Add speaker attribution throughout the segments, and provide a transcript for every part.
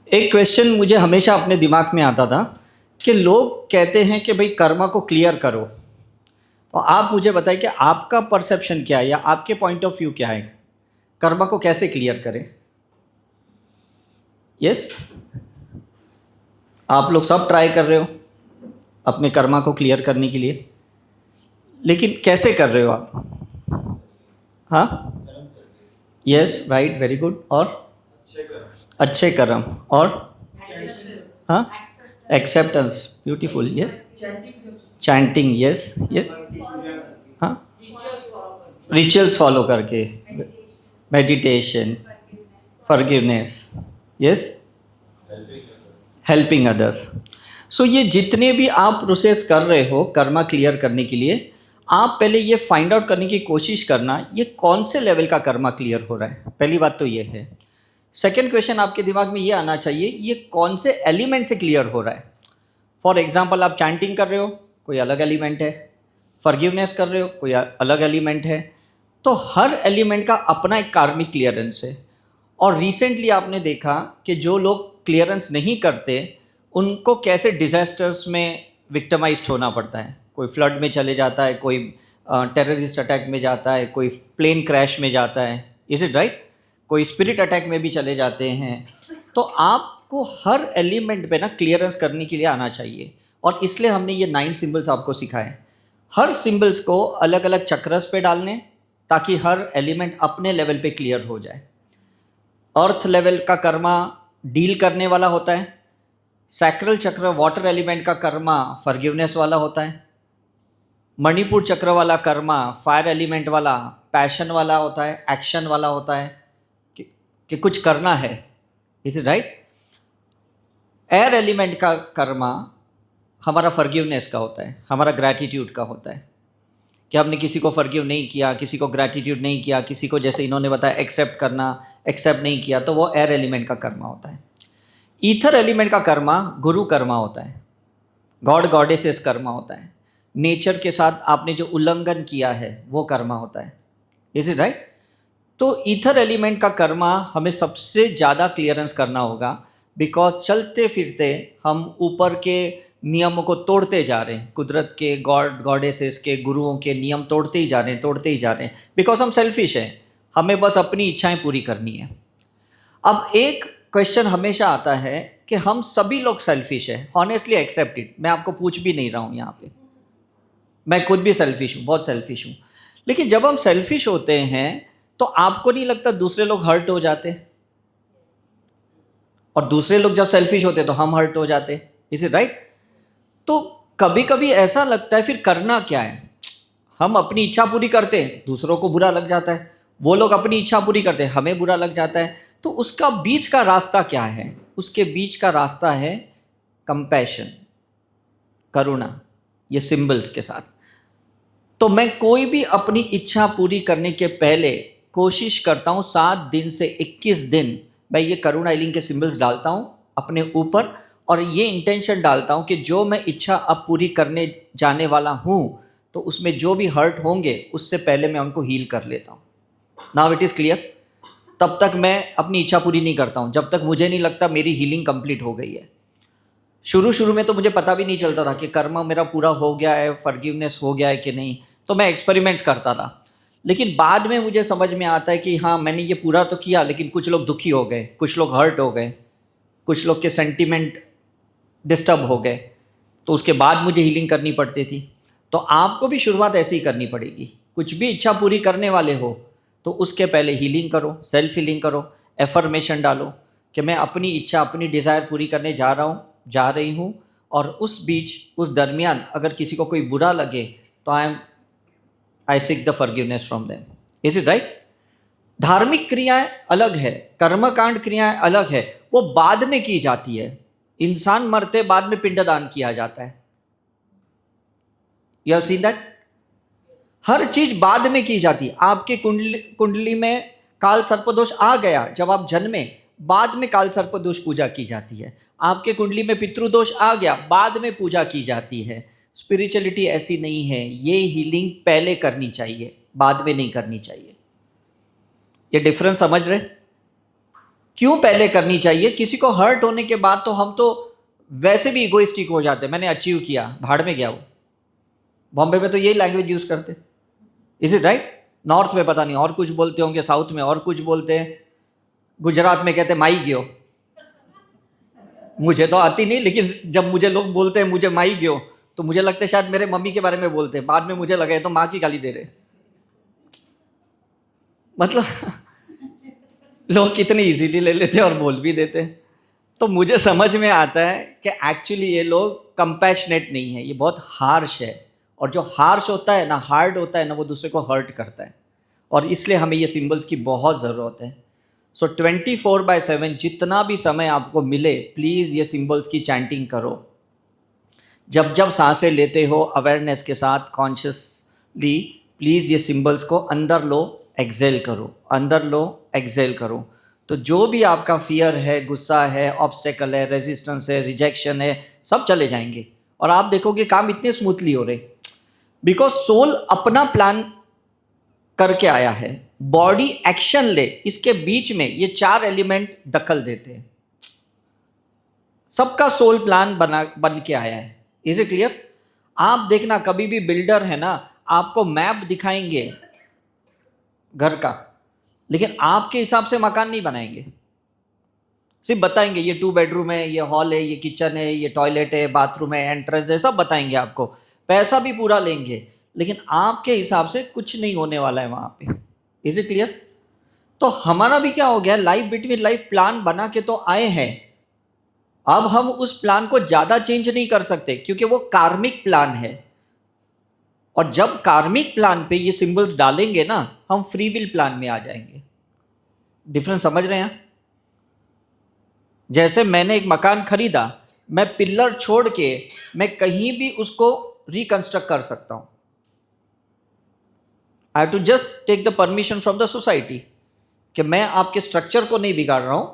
Speaker 1: एक क्वेश्चन मुझे हमेशा अपने दिमाग में आता था कि लोग कहते हैं कि भाई कर्मा को क्लियर करो। तो आप मुझे बताइए कि आपका परसेप्शन क्या है या आपके पॉइंट ऑफ व्यू क्या है, कर्मा को कैसे क्लियर करें? यस, आप लोग सब ट्राई कर रहे हो अपने कर्मा को क्लियर करने के लिए, लेकिन कैसे कर रहे हो आप? हाँ, यस, राइट, वेरी गुड। और अच्छे कर्म और हाँ, acceptance, beautiful, yes, chanting, yes, ये हाँ, रिचुअल्स फॉलो करके, meditation, forgiveness, yes, helping others. So ये जितने भी आप प्रोसेस कर रहे हो कर्मा क्लियर करने के लिए, आप पहले ये फाइंड आउट करने की कोशिश करना ये कौन से लेवल का कर्मा क्लियर हो रहा है। पहली बात तो ये है। सेकेंड क्वेश्चन आपके दिमाग में ये आना चाहिए, ये कौन से एलिमेंट से क्लियर हो रहा है। फॉर एग्जाम्पल, आप चैंटिंग कर रहे हो, कोई अलग एलिमेंट है। फॉरगिवनेस कर रहे हो, कोई अलग एलिमेंट है। तो हर एलिमेंट का अपना एक कार्मिक क्लियरेंस है। और रिसेंटली आपने देखा कि जो लोग क्लियरेंस नहीं करते उनको कैसे डिजास्टर्स में विक्टिमाइज्ड होना पड़ता है। कोई फ्लड में चले जाता है, कोई टेररिस्ट अटैक में जाता है, कोई प्लेन क्रैश में जाता है, इज इट राइट, कोई स्पिरिट अटैक में भी चले जाते हैं। तो आपको हर एलिमेंट पे ना क्लियरेंस करने के लिए आना चाहिए, और इसलिए हमने ये 9 सिंबल्स आपको सिखाए। हर सिंबल्स को अलग अलग चक्रस पे डालने, ताकि हर एलिमेंट अपने लेवल पे क्लियर हो जाए। अर्थ लेवल का कर्मा डील करने वाला होता है। सैक्रल चक्र वाटर एलिमेंट का कर्मा फॉरगिवनेस वाला होता है। मणिपुर चक्र वाला कर्मा फायर एलिमेंट वाला पैशन वाला होता है, एक्शन वाला होता है कि कुछ करना है, is it right. Air element का कर्मा हमारा फॉरगिवनेस का होता है, हमारा ग्रैटिट्यूड का होता है कि हमने किसी को फॉरगिव नहीं किया, किसी को ग्रैटिट्यूड नहीं किया, किसी को जैसे इन्होंने बताया एक्सेप्ट करना, एक्सेप्ट नहीं किया, तो वो एयर एलिमेंट का कर्मा होता है। ईथर एलिमेंट का कर्मा गुरु कर्मा होता है, गॉड गॉडेसेस कर्मा होता है। नेचर के साथ आपने जो उल्लंघन किया है वो कर्मा होता है, इज इट राइट। तो ईथर एलिमेंट का कर्मा हमें सबसे ज़्यादा क्लियरेंस करना होगा, बिकॉज चलते फिरते हम ऊपर के नियमों को तोड़ते जा रहे हैं, कुदरत के, गॉड गॉडेसेस के, गुरुओं के नियम तोड़ते ही जा रहे हैं, तोड़ते ही जा रहे हैं, बिकॉज हम सेल्फिश हैं, हमें बस अपनी इच्छाएं पूरी करनी है। अब एक क्वेश्चन हमेशा आता है कि हम सभी लोग सेल्फिश हैं, हॉनेस्टली एक्सेप्ट इट, मैं आपको पूछ भी नहीं रहा हूँ यहाँ पे, मैं खुद भी सेल्फिश हूँ, बहुत सेल्फिश हूँ। लेकिन जब हम सेल्फिश होते हैं तो आपको नहीं लगता दूसरे लोग हर्ट हो जाते, और दूसरे लोग जब सेल्फिश होते तो हम हर्ट हो जाते, इज इट राइट। तो कभी कभी ऐसा लगता है फिर करना क्या है। हम अपनी इच्छा पूरी करते हैं, दूसरों को बुरा लग जाता है, वो लोग अपनी इच्छा पूरी करते हैं, हमें बुरा लग जाता है। तो उसका बीच का रास्ता क्या है? उसके बीच का रास्ता है कंपैशन, करुणा, ये सिंबल्स के साथ। तो मैं कोई भी अपनी इच्छा पूरी करने के पहले कोशिश करता हूँ 7 दिन से 21 दिन मैं ये करुणा हीलिंग के सिंबल्स डालता हूँ अपने ऊपर, और ये इंटेंशन डालता हूँ कि जो मैं इच्छा अब पूरी करने जाने वाला हूँ तो उसमें जो भी हर्ट होंगे उससे पहले मैं उनको हील कर लेता हूँ। Now it is clear. तब तक मैं अपनी इच्छा पूरी नहीं करता हूँ जब तक मुझे नहीं लगता मेरी हीलिंग कंप्लीट हो गई है। शुरू में तो मुझे पता भी नहीं चलता था कि कर्मा मेरा पूरा हो गया है, फॉरगिवनेस हो गया है कि नहीं, तो मैं एक्सपेरिमेंट्स करता था। लेकिन बाद में मुझे समझ में आता है कि हाँ, मैंने ये पूरा तो किया, लेकिन कुछ लोग दुखी हो गए, कुछ लोग हर्ट हो गए, कुछ लोग के सेंटीमेंट डिस्टर्ब हो गए, तो उसके बाद मुझे हीलिंग करनी पड़ती थी। तो आपको भी शुरुआत ऐसे ही करनी पड़ेगी। कुछ भी इच्छा पूरी करने वाले हो तो उसके पहले हीलिंग करो, सेल्फ हीलिंग करो, एफर्मेशन डालो कि मैं अपनी इच्छा, अपनी डिज़ायर पूरी करने जा रहा हूँ, जा रही हूँ। और उस बीच, उस दरमियान अगर किसी को कोई बुरा लगे तो आई seek the forgiveness from them, is it right. धार्मिक क्रियाएं अलग है, कर्मकांड क्रियाएं अलग है, वो बाद में की जाती है। इंसान मरते बाद में पिंडदान किया जाता है, यू हैव सीन दैट। हर चीज बाद में की जाती है। आपके कुंडली में काल सर्पदोष आ गया जब आप जन्मे, बाद में काल सर्पदोष पूजा की जाती है। आपके कुंडली में पितृदोष आ गया, बाद में पूजा की जाती है। स्पिरिचुअलिटी ऐसी नहीं है, ये हीलिंग पहले करनी चाहिए, बाद में नहीं करनी चाहिए। ये डिफरेंस समझ रहे? क्यों पहले करनी चाहिए? किसी को हर्ट होने के बाद तो हम तो वैसे भी इगोइस्टिक हो जाते हैं, मैंने अचीव किया, भाड़ में गया वो। बॉम्बे में तो यही लैंग्वेज यूज करते, इज इट राइट? नॉर्थ में पता नहीं और कुछ बोलते होंगे, साउथ में और कुछ बोलते हैं, गुजरात में कहते माई गयो। मुझे तो आती नहीं, लेकिन जब मुझे लोग बोलते हैं मुझे माई गयो, तो मुझे लगता है शायद मेरे मम्मी के बारे में बोलते हैं, बाद में मुझे लगा तो माँ की गाली दे रहे। मतलब लोग कितने इजीली ले लेते हैं और बोल भी देते हैं। तो मुझे समझ में आता है कि एक्चुअली ये लोग कंपैशनेट नहीं है, ये बहुत हार्श है। और जो हार्श होता है ना, हार्ड होता है ना, वो दूसरे को हर्ट करता है। और इसलिए हमें ये सिंबल्स की बहुत ज़रूरत है। सो 24/7 जितना भी समय आपको मिले, प्लीज़ ये सिंबल्स की चैंटिंग करो। जब जब सांसें लेते हो अवेयरनेस के साथ, कॉन्शियसली, प्लीज़ ये सिंबल्स को अंदर लो, एक्सेल करो, अंदर लो, एक्सेल करो। तो जो भी आपका फियर है, गुस्सा है, ऑब्स्टेकल है, रेजिस्टेंस है, रिजेक्शन है, सब चले जाएंगे। और आप देखोगे काम इतने स्मूथली हो रहे, बिकॉज सोल अपना प्लान करके आया है। बॉडी एक्शन ले, इसके बीच में ये 4 एलिमेंट दखल देते हैं। सबका सोल प्लान बन के आया है। Is it clear? आप देखना, कभी भी बिल्डर है ना, आपको मैप दिखाएंगे घर का, लेकिन आपके हिसाब से मकान नहीं बनाएंगे। सिर्फ बताएंगे ये 2 बेडरूम है, ये हॉल है, ये किचन है, ये टॉयलेट है, बाथरूम है, एंट्रेंस है, सब बताएंगे आपको। पैसा भी पूरा लेंगे, लेकिन आपके हिसाब से कुछ नहीं होने वाला है वहां पे। Is it clear? तो हमारा भी क्या हो गया, लाइफ बिटवीन लाइफ प्लान बना के तो आए हैं। अब हम उस प्लान को ज्यादा चेंज नहीं कर सकते, क्योंकि वो कार्मिक प्लान है। और जब कार्मिक प्लान पे ये सिंबल्स डालेंगे ना, हम फ्री विल प्लान में आ जाएंगे। डिफरेंस समझ रहे हैं? जैसे मैंने एक मकान खरीदा, मैं पिल्लर छोड़ के मैं कहीं भी उसको रिकंस्ट्रक्ट कर सकता हूं। I have to just take the permission from the society कि मैं आपके स्ट्रक्चर को नहीं बिगाड़ रहा हूं,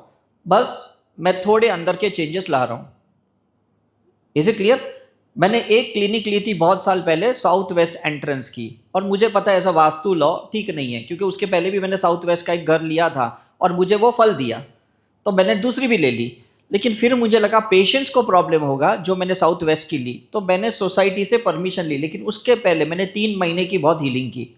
Speaker 1: बस मैं थोड़े अंदर के चेंजेस ला रहा हूं। Is it clear? मैंने एक क्लिनिक ली थी बहुत साल पहले, साउथ वेस्ट एंट्रेंस की, और मुझे पता है ऐसा वास्तु लॉ ठीक नहीं है, क्योंकि उसके पहले भी मैंने साउथ वेस्ट का एक घर लिया था और मुझे वो फल दिया, तो मैंने दूसरी भी ले ली। लेकिन फिर मुझे लगा पेशेंट्स को प्रॉब्लम होगा, जो मैंने साउथ वेस्ट की ली, तो मैंने सोसाइटी से परमिशन ली। लेकिन उसके पहले मैंने 3 महीने की बहुत हीलिंग की,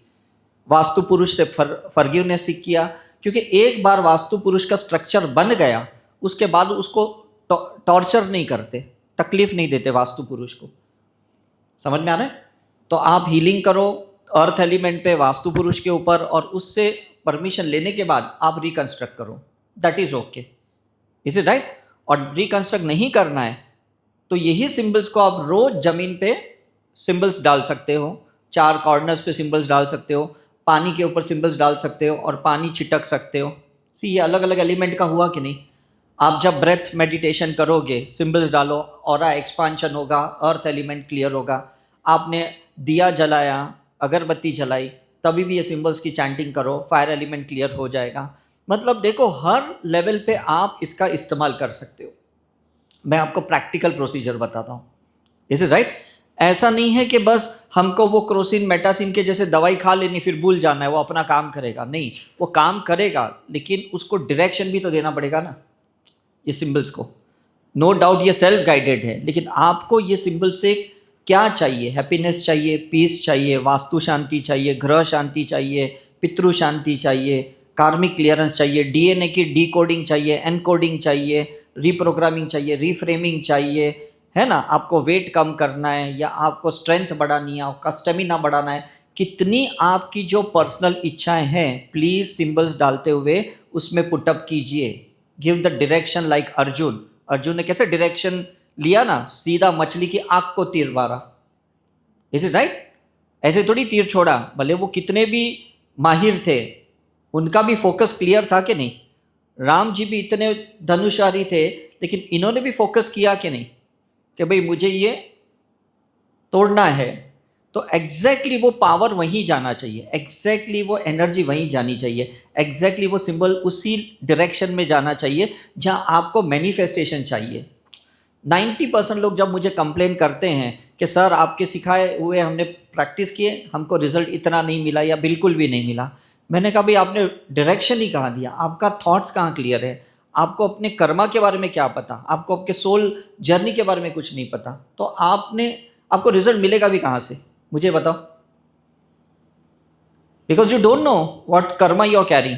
Speaker 1: वास्तु पुरुष से फॉरगिवनेस सीख किया, क्योंकि एक बार वास्तु पुरुष का स्ट्रक्चर बन गया, उसके बाद उसको टॉर्चर नहीं करते, तकलीफ नहीं देते वास्तु पुरुष को। समझ में आ रहा है? तो आप हीलिंग करो अर्थ एलिमेंट पे, वास्तु पुरुष के ऊपर, और उससे परमिशन लेने के बाद आप रिकंस्ट्रक्ट करो, that is okay. Is it right? और रिकंस्ट्रक्ट नहीं करना है तो यही सिंबल्स को आप रोज जमीन पे सिंबल्स डाल सकते हो, 4 कॉर्नर्स पे सिंबल्स डाल सकते हो, पानी के ऊपर सिंबल्स डाल सकते हो, और पानी छिटक सकते हो। सी, ये अलग अलग एलिमेंट का हुआ कि नहीं? आप जब ब्रेथ मेडिटेशन करोगे, सिंबल्स डालो, ऑरा एक्सपांशन होगा, अर्थ एलिमेंट क्लियर होगा। आपने दिया जलाया, अगरबत्ती जलाई, तभी भी ये सिंबल्स की चैंटिंग करो, फायर एलिमेंट क्लियर हो जाएगा। मतलब देखो, हर लेवल पे आप इसका इस्तेमाल कर सकते हो। मैं आपको प्रैक्टिकल प्रोसीजर बताता हूँ। Is it right? ऐसा नहीं है कि बस हमको वो क्रोसिन मेटासिन के जैसे दवाई खा लेनी फिर भूल जाना है, वो अपना काम करेगा। नहीं, वो काम करेगा, लेकिन उसको डायरेक्शन भी तो देना पड़ेगा ना ये सिंबल्स को। नो डाउट ये सेल्फ गाइडेड है, लेकिन आपको ये सिंबल से क्या चाहिए? हैप्पीनेस चाहिए, पीस चाहिए, वास्तु शांति चाहिए, ग्रह शांति चाहिए, पितृ शांति चाहिए, कार्मिक क्लियरेंस चाहिए, डीएनए की डीकोडिंग चाहिए, एनकोडिंग चाहिए, रीप्रोग्रामिंग चाहिए, रीफ्रेमिंग चाहिए, है ना? आपको वेट कम करना है, या आपको स्ट्रेंथ बढ़ानी है, आपका स्टेमिना बढ़ाना है, कितनी आपकी जो पर्सनल इच्छाएं हैं, प्लीज सिंबल्स डालते हुए उसमें पुटअप कीजिए। Give the direction like Arjun. Arjun ने कैसे डायरेक्शन लिया ना, सीधा मछली की आंख को तीर मारा। Is it right? ऐसे थोड़ी तीर छोड़ा, भले वो कितने भी माहिर थे, उनका भी फोकस क्लियर था कि नहीं? राम जी भी इतने धनुषारी थे, लेकिन इन्होंने भी फोकस किया कि नहीं, कि भाई मुझे ये तोड़ना है। तो एग्जैक्टली वो पावर वहीं जाना चाहिए, एग्जैक्टली वो एनर्जी वहीं जानी चाहिए, एग्जैक्टली वो सिंबल उसी डायरेक्शन में जाना चाहिए जहां आपको मैनिफेस्टेशन चाहिए। 90% लोग जब मुझे कंप्लेन करते हैं कि सर आपके सिखाए हुए हमने प्रैक्टिस किए, हमको रिजल्ट इतना नहीं मिला या बिल्कुल भी नहीं मिला, मैंने कहा भाई आपने डायरेक्शन ही कहाँ दिया, आपका थॉट्स कहाँ क्लियर है, आपको अपने कर्मा के बारे में क्या पता, आपको आपके सोल जर्नी के बारे में कुछ नहीं पता, तो आपको रिजल्ट मिलेगा भी कहाँ से, मुझे बताओ। Because you don't know what karma you are carrying.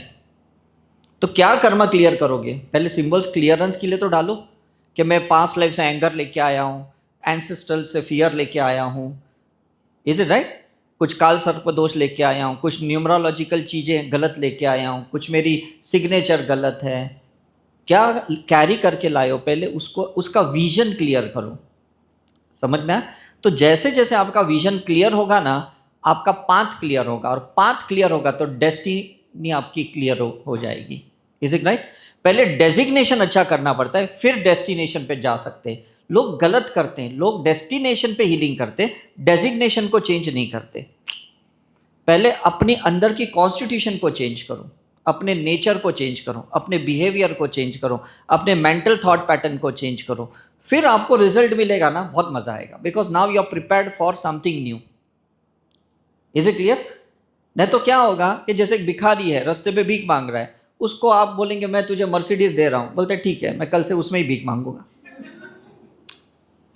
Speaker 1: तो क्या कर्मा क्लियर करोगे? पहले सिंबल्स क्लियरेंस के लिए तो डालो कि मैं पास्ट लाइफ से एंगर लेके आया हूँ, एंसेस्ट्रल से फियर लेके आया हूँ, इज इट राइट? कुछ काल सर्प दोष लेके आया हूँ, कुछ न्यूमरोलॉजिकल चीज़ें गलत लेके आया हूँ, कुछ मेरी सिग्नेचर गलत है। क्या कैरी करके लाए हो, पहले उसका विजन क्लियर करो। समझ में आया? तो जैसे जैसे आपका विजन क्लियर होगा ना, आपका पाथ क्लियर होगा, और पाथ क्लियर होगा तो डेस्टिनी आपकी क्लियर हो जाएगी। Is it right? पहले डेजिग्नेशन अच्छा करना पड़ता है, फिर डेस्टिनेशन पे जा सकते हैं। लोग गलत करते हैं, लोग डेस्टिनेशन पे हीलिंग करते हैं, डेजिग्नेशन को चेंज नहीं करते। पहले अपने अंदर की कॉन्स्टिट्यूशन को चेंज करो, अपने नेचर को चेंज करो, अपने बिहेवियर को चेंज करो, अपने मेंटल थॉट पैटर्न को चेंज करो, फिर आपको रिजल्ट मिलेगा ना, बहुत मजा आएगा। Because now you are prepared for something new. Is it clear? नहीं तो क्या होगा कि जैसे एक भिखारी है, रास्ते पे भीख मांग रहा है, उसको आप बोलेंगे मैं तुझे मर्सिडीज दे रहा हूं, बोलते ठीक है मैं कल से उसमें ही भीख मांगूंगा,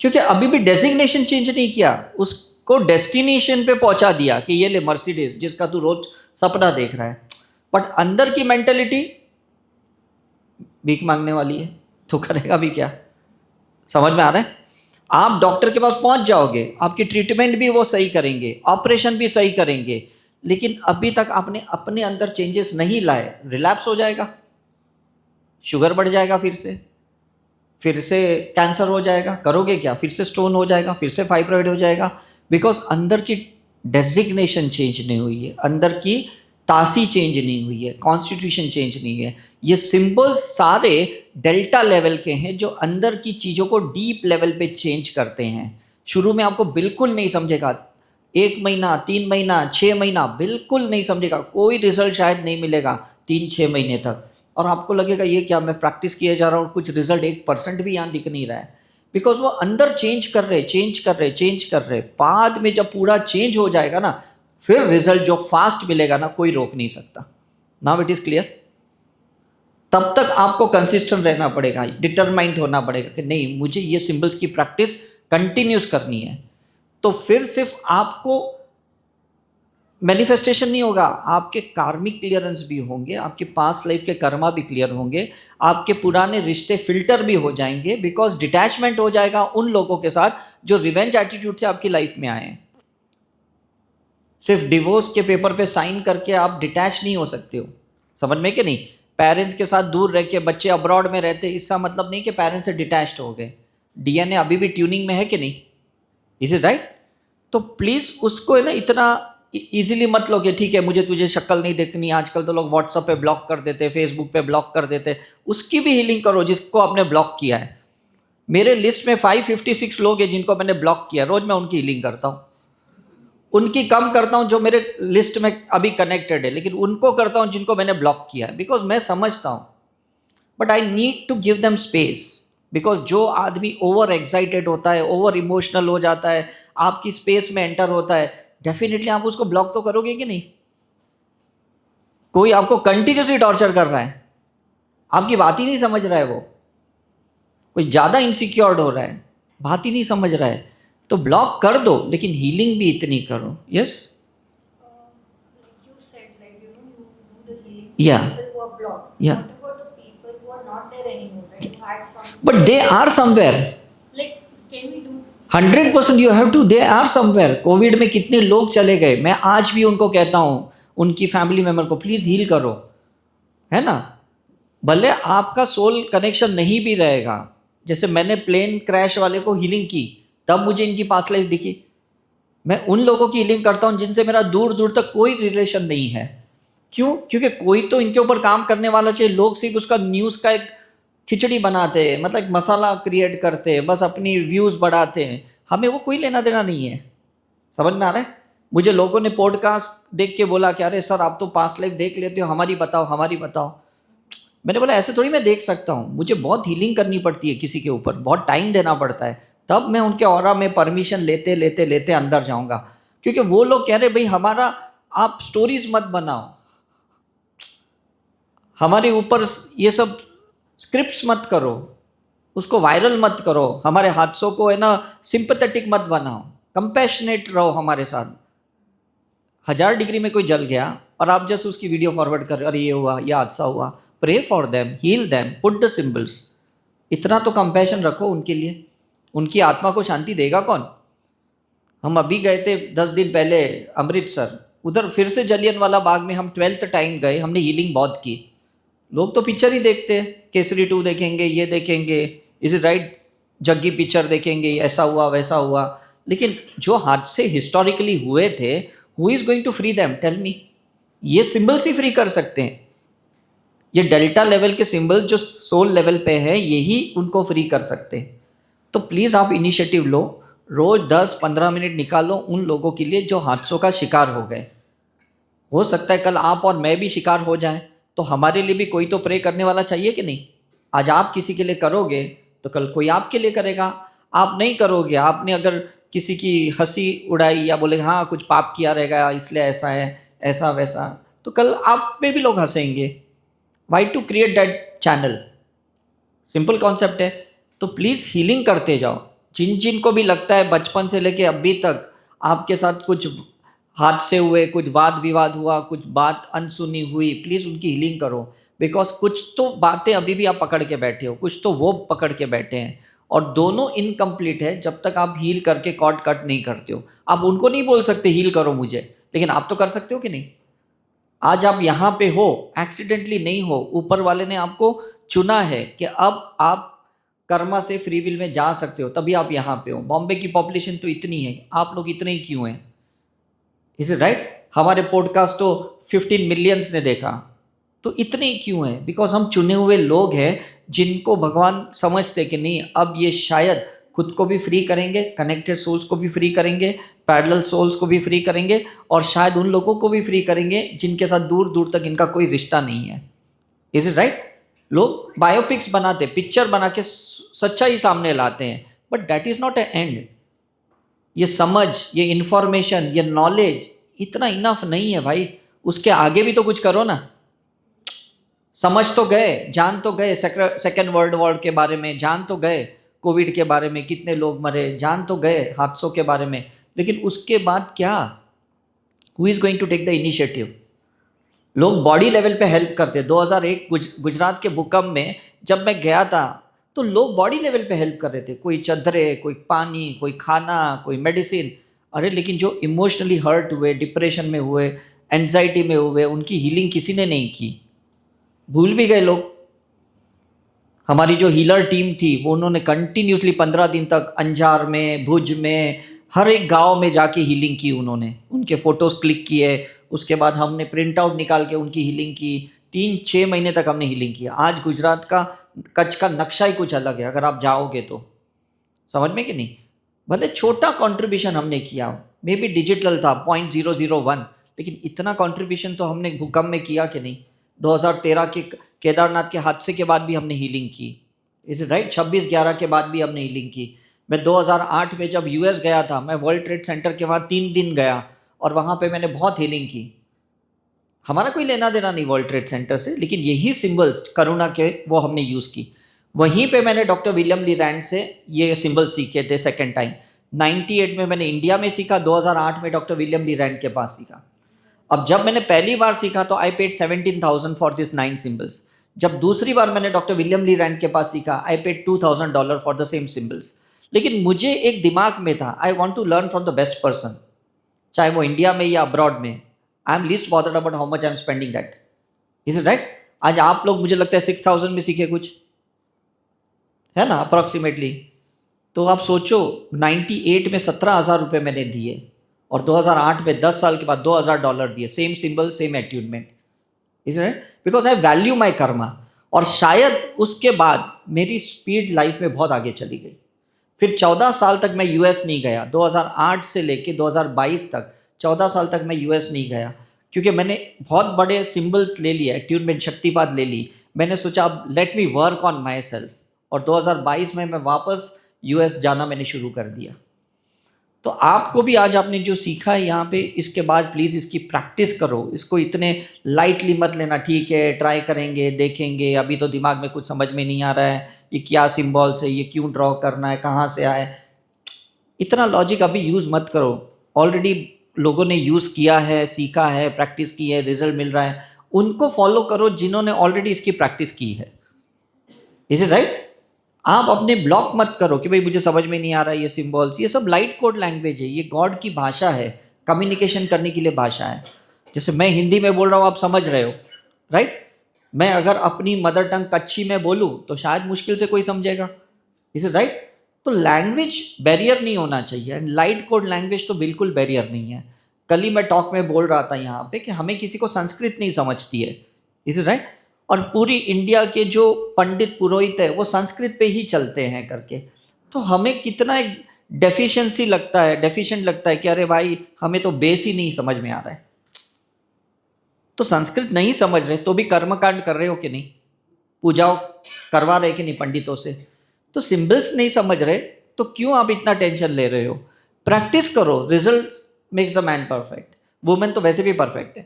Speaker 1: क्योंकि अभी भी डेजिग्नेशन चेंज नहीं किया, उसको डेस्टिनेशन पे पहुंचा दिया कि ये ले मर्सिडीज जिसका तू रोज सपना देख रहा है, बट अंदर की मेंटेलिटी भीख मांगने वाली है, तो करेगा भी क्या? समझ में आ रहा है? आप डॉक्टर के पास पहुंच जाओगे, आपकी ट्रीटमेंट भी वो सही करेंगे, ऑपरेशन भी सही करेंगे, लेकिन अभी तक आपने अपने अंदर चेंजेस नहीं लाए, रिलैप्स हो जाएगा, शुगर बढ़ जाएगा, फिर से कैंसर हो जाएगा, करोगे क्या? फिर से स्टोन हो जाएगा, फिर से फाइब्रॉइड हो जाएगा, बिकॉज अंदर की डेजिग्नेशन चेंज नहीं हुई है, अंदर की तासी चेंज नहीं हुई है, कॉन्स्टिट्यूशन चेंज नहीं है। ये सिंबल्स सारे डेल्टा लेवल के हैं जो अंदर की चीज़ों को डीप लेवल पे चेंज करते हैं। शुरू में आपको बिल्कुल नहीं समझेगा, 1 महीना, 3 महीना, 6 महीना बिल्कुल नहीं समझेगा, कोई रिजल्ट शायद नहीं मिलेगा 3-6 महीने तक, और आपको लगेगा ये क्या, मैं प्रैक्टिस किए जा रहा हूँ, कुछ रिजल्ट 1% भी यहाँ दिख नहीं रहा है, बिकॉज वो अंदर चेंज कर रहे। बाद में जब पूरा चेंज हो जाएगा ना, फिर रिजल्ट जो फास्ट मिलेगा ना, कोई रोक नहीं सकता। Now it is clear? तब तक आपको कंसिस्टेंट रहना पड़ेगा, डिटरमाइंड होना पड़ेगा कि नहीं, मुझे ये सिंबल्स की प्रैक्टिस कंटिन्यूस करनी है। तो फिर सिर्फ आपको मैनिफेस्टेशन नहीं होगा, आपके कार्मिक क्लियरेंस भी होंगे, आपके पास्ट लाइफ के कर्मा भी क्लियर होंगे, आपके पुराने रिश्ते फिल्टर भी हो जाएंगे, बिकॉज डिटैचमेंट हो जाएगा उन लोगों के साथ जो रिवेंज एटीट्यूड से आपकी लाइफ में आए हैं। सिर्फ डिवोर्स के पेपर पे साइन करके आप डिटैच नहीं हो सकते हो, समझ में कि नहीं? पेरेंट्स के साथ दूर रह के बच्चे अब्रॉड में रहते, इसका मतलब नहीं कि पेरेंट्स से डिटैच्ड हो गए, डीएनए अभी भी ट्यूनिंग में है कि नहीं? Is it right? तो प्लीज़ उसको है ना इतना इजीली मत लो कि ठीक है मुझे तुझे शक्ल नहीं देखनी। आजकल तो लोग व्हाट्सएप पे ब्लॉक कर देते, फेसबुक पे ब्लॉक कर देते, उसकी भी हीलिंग करो जिसको आपने ब्लॉक किया है। मेरे लिस्ट में 556 लोग हैं जिनको मैंने ब्लॉक किया, रोज मैं उनकी हीलिंग करता हूँ। उनकी कम करता हूँ जो मेरे लिस्ट में अभी कनेक्टेड है, लेकिन उनको करता हूँ जिनको मैंने ब्लॉक किया है, बिकॉज मैं समझता हूँ, but I need to give them space. Because जो आदमी ओवर एक्साइटेड होता है, ओवर इमोशनल हो जाता है, आपकी स्पेस में एंटर होता है, डेफिनेटली आप उसको ब्लॉक तो करोगे कि नहीं? कोई आपको कंटिन्यूसली टॉर्चर कर रहा है, आपकी बात ही नहीं समझ रहा है, वो कोई ज़्यादा इनसिक्योर्ड हो रहा है, बात ही नहीं समझ रहा है, तो ब्लॉक कर दो, लेकिन हीलिंग भी इतनी करो। Yes,
Speaker 2: You said like you do the healing.
Speaker 1: Yeah.
Speaker 2: People who are blocked.
Speaker 1: Yeah.
Speaker 2: What about the people who are not there anymore? That you had some.
Speaker 1: But they are somewhere,
Speaker 2: Like, can we do?
Speaker 1: 100% you have to, they are somewhere. Covid में कितने लोग चले गए, मैं आज भी उनको कहता हूँ, उनकी फैमिली मेम्बर को प्लीज़ हील करो, है ना? भले आपका सोल कनेक्शन नहीं भी रहेगा, जैसे मैंने प्लेन क्रैश वाले को हीलिंग की, तब मुझे इनकी पास्ट लाइफ दिखी। मैं उन लोगों की हीलिंग करता हूँ जिनसे मेरा दूर दूर तक कोई रिलेशन नहीं है। क्यों? क्योंकि कोई तो इनके ऊपर काम करने वाला चाहिए। लोग सिर्फ उसका न्यूज़ का एक खिचड़ी बनाते हैं, मतलब एक मसाला क्रिएट करते हैं, बस अपनी व्यूज़ बढ़ाते हैं, हमें वो कोई लेना देना नहीं है। समझ में आ रहा है? मुझे लोगों ने पॉडकास्ट देख के बोला कि अरे सर आप तो पास्ट लाइफ देख लेते हो, हमारी बताओ। मैंने बोला ऐसे थोड़ी मैं देख सकता हूँ, मुझे बहुत हीलिंग करनी पड़ती है किसी के ऊपर, बहुत टाइम देना पड़ता है, तब मैं उनके ऑरा में परमिशन लेते अंदर जाऊँगा। क्योंकि वो लोग कह रहे भाई हमारा आप स्टोरीज मत बनाओ, हमारे ऊपर ये सब स्क्रिप्ट्स मत करो, उसको वायरल मत करो, हमारे हादसों को है ना सिंपैथेटिक मत बनाओ, कंपैशनेट रहो हमारे साथ। 1000 डिग्री में कोई जल गया और आप जस्ट उसकी वीडियो फॉरवर्ड कर, अरे ये हुआ, ये हादसा हुआ, pray for them, heal them, put the symbols. इतना तो कंपैशन रखो उनके लिए, उनकी आत्मा को शांति देगा कौन? हम अभी गए थे 10 दिन पहले अमृतसर, उधर फिर से जलियनवाला बाग में हम 12th टाइम गए, हमने हीलिंग बहुत की। लोग तो पिक्चर ही देखते हैं, केसरी 2 देखेंगे, ये देखेंगे, is it right, Jaggi picture देखेंगे, ऐसा हुआ वैसा हुआ, लेकिन जो हादसे हिस्टोरिकली हुए थे, who is going to free them, tell me? ये सिंबल्स ही फ्री कर सकते हैं। ये डेल्टा लेवल के सिंबल्स जो सोल लेवल पे है, यही उनको फ्री कर सकते हैं। तो प्लीज़ आप इनिशिएटिव लो, रोज़ 10-15 मिनट निकालो उन लोगों के लिए जो हादसों का शिकार हो गए। हो सकता है कल आप और मैं भी शिकार हो जाएं, तो हमारे लिए भी कोई तो प्रे करने वाला चाहिए कि नहीं? आज आप किसी के लिए करोगे तो कल कोई आपके लिए करेगा। आप नहीं करोगे, आपने अगर किसी की हंसी उड़ाई या बोले हाँ कुछ पाप किया रहेगा इसलिए ऐसा है, ऐसा वैसा, तो कल आप पे भी लोग हंसेंगे। Why to create that channel? Simple concept है। तो प्लीज़ हीलिंग करते जाओ। जिन जिन को भी लगता है बचपन से लेके अभी तक आपके साथ कुछ हादसे हुए, कुछ वाद विवाद हुआ, कुछ बात अनसुनी हुई, प्लीज़ उनकी हीलिंग करो। बिकॉज कुछ तो बातें अभी भी आप पकड़ के बैठे हो, कुछ तो वो पकड़ के बैठे हैं, और दोनों इनकम्प्लीट है जब तक आप हील करके कॉर्ड कट नहीं करते हो। आप उनको नहीं बोल सकते हील करो मुझे, लेकिन आप तो कर सकते हो कि नहीं? आज आप यहाँ पे हो, एक्सीडेंटली नहीं हो, ऊपर वाले ने आपको चुना है कि अब आप कर्मा से फ्री विल में जा सकते हो, तभी आप यहाँ पे हो। बॉम्बे की पॉपुलेशन तो इतनी है, आप लोग इतने ही क्यों हैं? Is it right? हमारे पॉडकास्ट तो 15 मिलियंस ने देखा, तो इतने ही क्यों हैं? बिकॉज हम चुने हुए लोग हैं जिनको भगवान समझते कि नहीं, अब ये शायद खुद को भी फ्री करेंगे, कनेक्टेड सोल्स को भी फ्री करेंगे, पैरेलल सोल्स को भी फ्री करेंगे, और शायद उन लोगों को भी फ्री करेंगे जिनके साथ दूर दूर तक इनका कोई रिश्ता नहीं है। Is it right? लोग बायोपिक्स बनाते, पिक्चर बना के सच्चाई सामने लाते हैं, but that is not A and. ये समझ, ये इंफॉर्मेशन, ये नॉलेज इतना इनफ नहीं है भाई, उसके आगे भी तो कुछ करो ना। समझ तो गए, जान तो गए, सेकेंड वर्ल्ड वॉर के बारे में जान तो गए, कोविड के बारे में कितने लोग मरे जान तो गए, हादसों के बारे में, लेकिन उसके बाद क्या? Who is going to take the initiative? लोग बॉडी लेवल पे हेल्प करते। 2001 गुजरात के भूकंप में जब मैं गया था, तो लोग बॉडी लेवल पे हेल्प कर रहे थे, कोई चद्दरें, कोई पानी, कोई खाना, कोई मेडिसिन। अरे लेकिन जो इमोशनली हर्ट हुए, डिप्रेशन में हुए, एंजाइटी में हुए, उनकी हीलिंग किसी ने नहीं की। भूल भी गए लोग। हमारी जो हीलर टीम थी वो उन्होंने कंटिन्यूसली 15 दिन तक अंजार में, भुज में, हर एक गांव में जाके हीलिंग की। उन्होंने उनके फ़ोटोज़ क्लिक किए, उसके बाद हमने प्रिंट आउट निकाल के उनकी हीलिंग की। 3-6 महीने तक हमने हीलिंग किया। आज गुजरात का, कच्छ का नक्शा ही कुछ अलग है अगर आप जाओगे तो, समझ में कि नहीं? भले छोटा कंट्रीब्यूशन हमने किया, मे बी डिजिटल था 0.001, लेकिन इतना कंट्रीब्यूशन तो हमने भूकंप में किया कि नहीं? 2013 के केदारनाथ के हादसे के बाद भी हमने हीलिंग की। Is it right? 26/11 के बाद भी हमने हीलिंग की। मैं 2008 में जब यूएस गया था, मैं वर्ल्ड ट्रेड सेंटर के वहाँ 3 दिन गया, और वहाँ पे मैंने बहुत हीलिंग की। हमारा कोई लेना देना नहीं वर्ल्ड ट्रेड सेंटर से, लेकिन यही सिंबल्स करुणा के वो हमने यूज़ की। वहीं पे मैंने डॉक्टर विलियम ली रैंड से ये सिंबल्स सीखे थे सेकेंड टाइम। 98 में मैंने इंडिया में सीखा, 2008 में डॉक्टर विलियम ली रैंड के पास सीखा। अब जब मैंने पहली बार सीखा तो I paid 17,000 for this 9 symbols. जब दूसरी बार मैंने डॉक्टर विलियम ली रैंड के पास सीखा, I paid $2,000 for the same symbols. लेकिन मुझे एक दिमाग में था, I want to learn from the best person, चाहे वो इंडिया में या अब्रॉड में। I am least bothered about how much I am spending that. Is it right? आज आप लोग मुझे लगता है 6,000 में सीखे कुछ, है ना, अप्रॉक्सीमेटली। तो आप सोचो, 98 में 17,000 रुपये मैंने दिए, और 2008 में 10 साल के बाद $2,000 दिए, same symbol, same attunement. Is it? Because I value my karma. और शायद उसके बाद मेरी स्पीड लाइफ में बहुत आगे चली गई। फिर 14 साल तक मैं यूएस नहीं गया, 2008 से लेके 2022 तक 14 साल तक मैं यूएस नहीं गया, क्योंकि मैंने बहुत बड़े सिंबल्स ले लिए, एट्यूनमेंट, शक्तिपात ले ली। मैंने सोचा अब let me work on my self, और 2022 में मैं वापस यूएस जाना मैंने शुरू कर दिया। तो आपको भी आज आपने जो सीखा है यहाँ पे, इसके बाद प्लीज़ इसकी प्रैक्टिस करो। इसको इतने लाइटली मत लेना, ठीक है ट्राई करेंगे देखेंगे, अभी तो दिमाग में कुछ समझ में नहीं आ रहा है, ये क्या सिम्बॉल्स है, ये क्यों ड्रॉ करना है, कहाँ से आए, इतना लॉजिक अभी यूज़ मत करो। ऑलरेडी लोगों ने यूज़ किया है, सीखा है, प्रैक्टिस की है, रिजल्ट मिल रहा है, उनको फॉलो करो जिन्होंने ऑलरेडी इसकी प्रैक्टिस की है। Is it right? आप अपने ब्लॉक मत करो कि भाई मुझे समझ में नहीं आ रहा है ये सिंबल्स, ये सब लाइट कोड लैंग्वेज है, ये गॉड की भाषा है, कम्युनिकेशन करने के लिए भाषा है। जैसे मैं हिंदी में बोल रहा हूँ, आप समझ रहे हो, राइट? मैं अगर अपनी मदर टंग कच्छी में बोलूँ तो शायद मुश्किल से कोई समझेगा। Is it right? तो लैंग्वेज बैरियर नहीं होना चाहिए, एंड लाइट कोड लैंग्वेज तो बिल्कुल बैरियर नहीं है। कल ही मैं टॉक में बोल रहा था यहाँ पे कि हमें किसी को संस्कृत नहीं समझती है। Is it right? और पूरी इंडिया के जो पंडित पुरोहित है वो संस्कृत पे ही चलते हैं करके, तो हमें कितना एक डेफिशिएंसी लगता है, डेफिशिएंट लगता है कि अरे भाई हमें तो बेस ही नहीं समझ में आ रहा है। तो संस्कृत नहीं समझ रहे तो भी कर्मकांड कर रहे हो कि नहीं, पूजाओं करवा रहे कि नहीं पंडितों से, तो सिंबल्स नहीं समझ रहे तो क्यों आप इतना टेंशन ले रहे हो? प्रैक्टिस करो, result makes the man perfect. Women तो वैसे भी परफेक्ट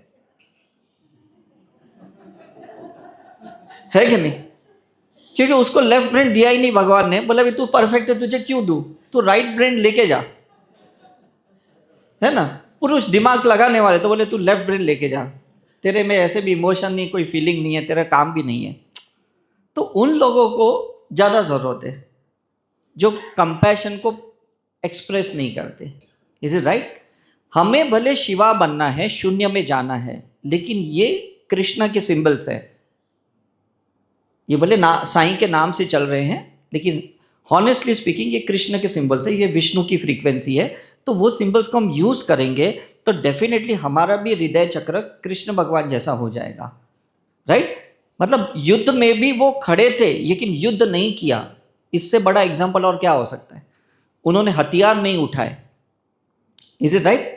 Speaker 1: है कि नहीं? क्योंकि उसको लेफ्ट ब्रेन दिया ही नहीं भगवान ने, बोला भी तू परफेक्ट है तुझे क्यों दूं, तू राइट ब्रेन लेके जा, है ना? पुरुष दिमाग लगाने वाले तो बोले तू लेफ्ट ब्रेन लेके जा, तेरे में ऐसे भी इमोशन नहीं, कोई फीलिंग नहीं है, तेरा काम भी नहीं है। तो उन लोगों को ज़्यादा ज़रूरत है जो कंपैशन को एक्सप्रेस नहीं करते। Is it right? हमें भले शिवा बनना है, शून्य में जाना है, लेकिन ये कृष्णा के सिंबल्स है। ये भले साईं के नाम से चल रहे हैं, लेकिन हॉनेस्टली स्पीकिंग ये कृष्ण के सिंबल्स है, ये विष्णु की फ्रीक्वेंसी है। तो वो सिंबल्स को हम यूज़ करेंगे तो डेफिनेटली हमारा भी हृदय चक्र कृष्ण भगवान जैसा हो जाएगा, राइट? मतलब युद्ध में भी वो खड़े थे लेकिन युद्ध नहीं किया, इससे बड़ा एग्जाम्पल और क्या हो सकता है? उन्होंने हथियार नहीं उठाए। Is it right?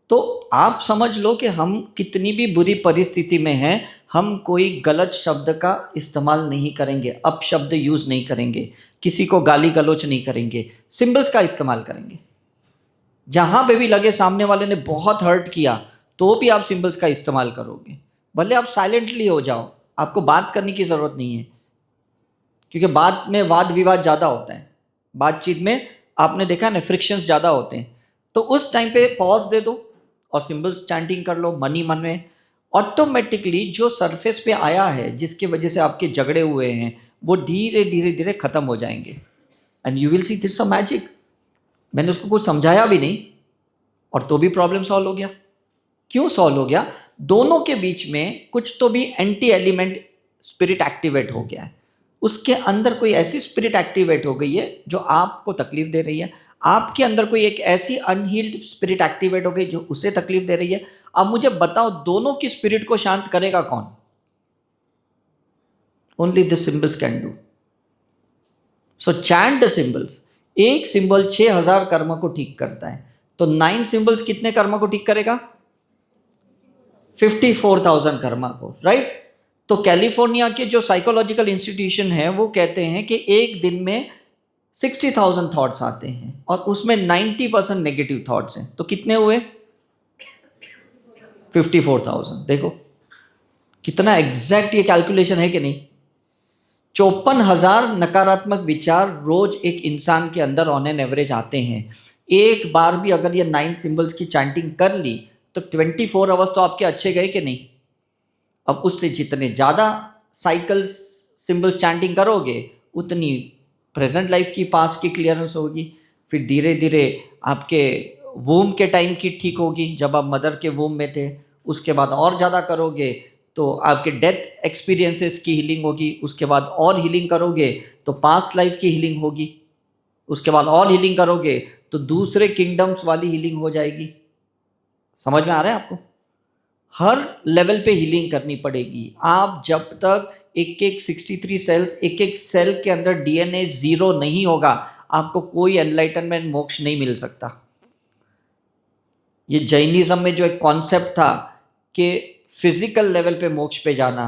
Speaker 1: तो आप समझ लो कि हम कितनी भी बुरी परिस्थिति में हैं, हम कोई गलत शब्द का इस्तेमाल नहीं करेंगे, अपशब्द यूज़ नहीं करेंगे, किसी को गाली गलौच नहीं करेंगे, सिंबल्स का इस्तेमाल करेंगे। जहाँ पे भी लगे सामने वाले ने बहुत हर्ट किया तो भी आप सिंबल्स का इस्तेमाल करोगे, भले आप साइलेंटली हो जाओ, आपको बात करने की ज़रूरत नहीं है, क्योंकि बात में वाद विवाद ज़्यादा होता है, बातचीत में आपने देखा ना फ्रिक्शंस ज़्यादा होते हैं। तो उस टाइम पे पॉज दे दो और सिंबल्स चैंटिंग कर लो मन ही मन में। ऑटोमेटिकली जो सरफेस पे आया है जिसकी वजह से आपके झगड़े हुए हैं वो धीरे धीरे धीरे ख़त्म हो जाएंगे, and you will see this a magic. मैंने उसको कुछ समझाया भी नहीं और तो भी प्रॉब्लम सॉल्व हो गया। क्यों सॉल्व हो गया? दोनों के बीच में कुछ तो भी एंटी एलिमेंट स्पिरिट एक्टिवेट हो गया है, उसके अंदर कोई ऐसी स्पिरिट एक्टिवेट हो गई है जो आपको तकलीफ दे रही है, आपके अंदर कोई एक ऐसी अनहील्ड स्पिरिट एक्टिवेट हो गई जो उसे तकलीफ दे रही है। अब मुझे बताओ दोनों की स्पिरिट को शांत करेगा कौन? Only the symbols can do. So chant the symbols. एक सिंबल 6000 कर्म को ठीक करता है, तो 9 सिंबल्स कितने कर्म को ठीक करेगा? 54,000 कर्म को, राइट? तो कैलिफोर्निया के जो साइकोलॉजिकल इंस्टीट्यूशन है वो कहते हैं कि एक दिन में 60,000 थॉट्स आते हैं और उसमें 90% नेगेटिव थॉट्स हैं, तो कितने हुए? 54,000। देखो कितना एग्जैक्ट ये कैलकुलेशन है कि नहीं? 54,000 नकारात्मक विचार रोज एक इंसान के अंदर ऑन एन एवरेज आते हैं। एक बार भी अगर ये 9 सिंबल्स की चैंटिंग कर ली तो 24 आवर्स तो आपके अच्छे गए कि नहीं? अब उससे जितने ज़्यादा साइकिल्स सिंबल्स चैंटिंग करोगे उतनी प्रेजेंट लाइफ की पास्ट की क्लियरेंस होगी, फिर धीरे धीरे आपके वूम के टाइम की ठीक होगी जब आप मदर के वूम में थे, उसके बाद और ज़्यादा करोगे तो आपके डेथ एक्सपीरियंसेस की हीलिंग होगी, उसके बाद और हीलिंग करोगे तो पास्ट लाइफ की हीलिंग होगी, उसके बाद और हीलिंग करोगे तो दूसरे किंगडम्स वाली हीलिंग हो जाएगी। समझ में आ रहा है आपको? हर लेवल पे हीलिंग करनी पड़ेगी। आप जब तक एक एक 63 सेल्स, एक एक सेल के अंदर डीएनए 0 नहीं होगा, आपको कोई एनलाइटनमेंट मोक्ष नहीं मिल सकता। ये जैनिज्म में जो एक कॉन्सेप्ट था कि फिजिकल लेवल पे मोक्ष पे जाना,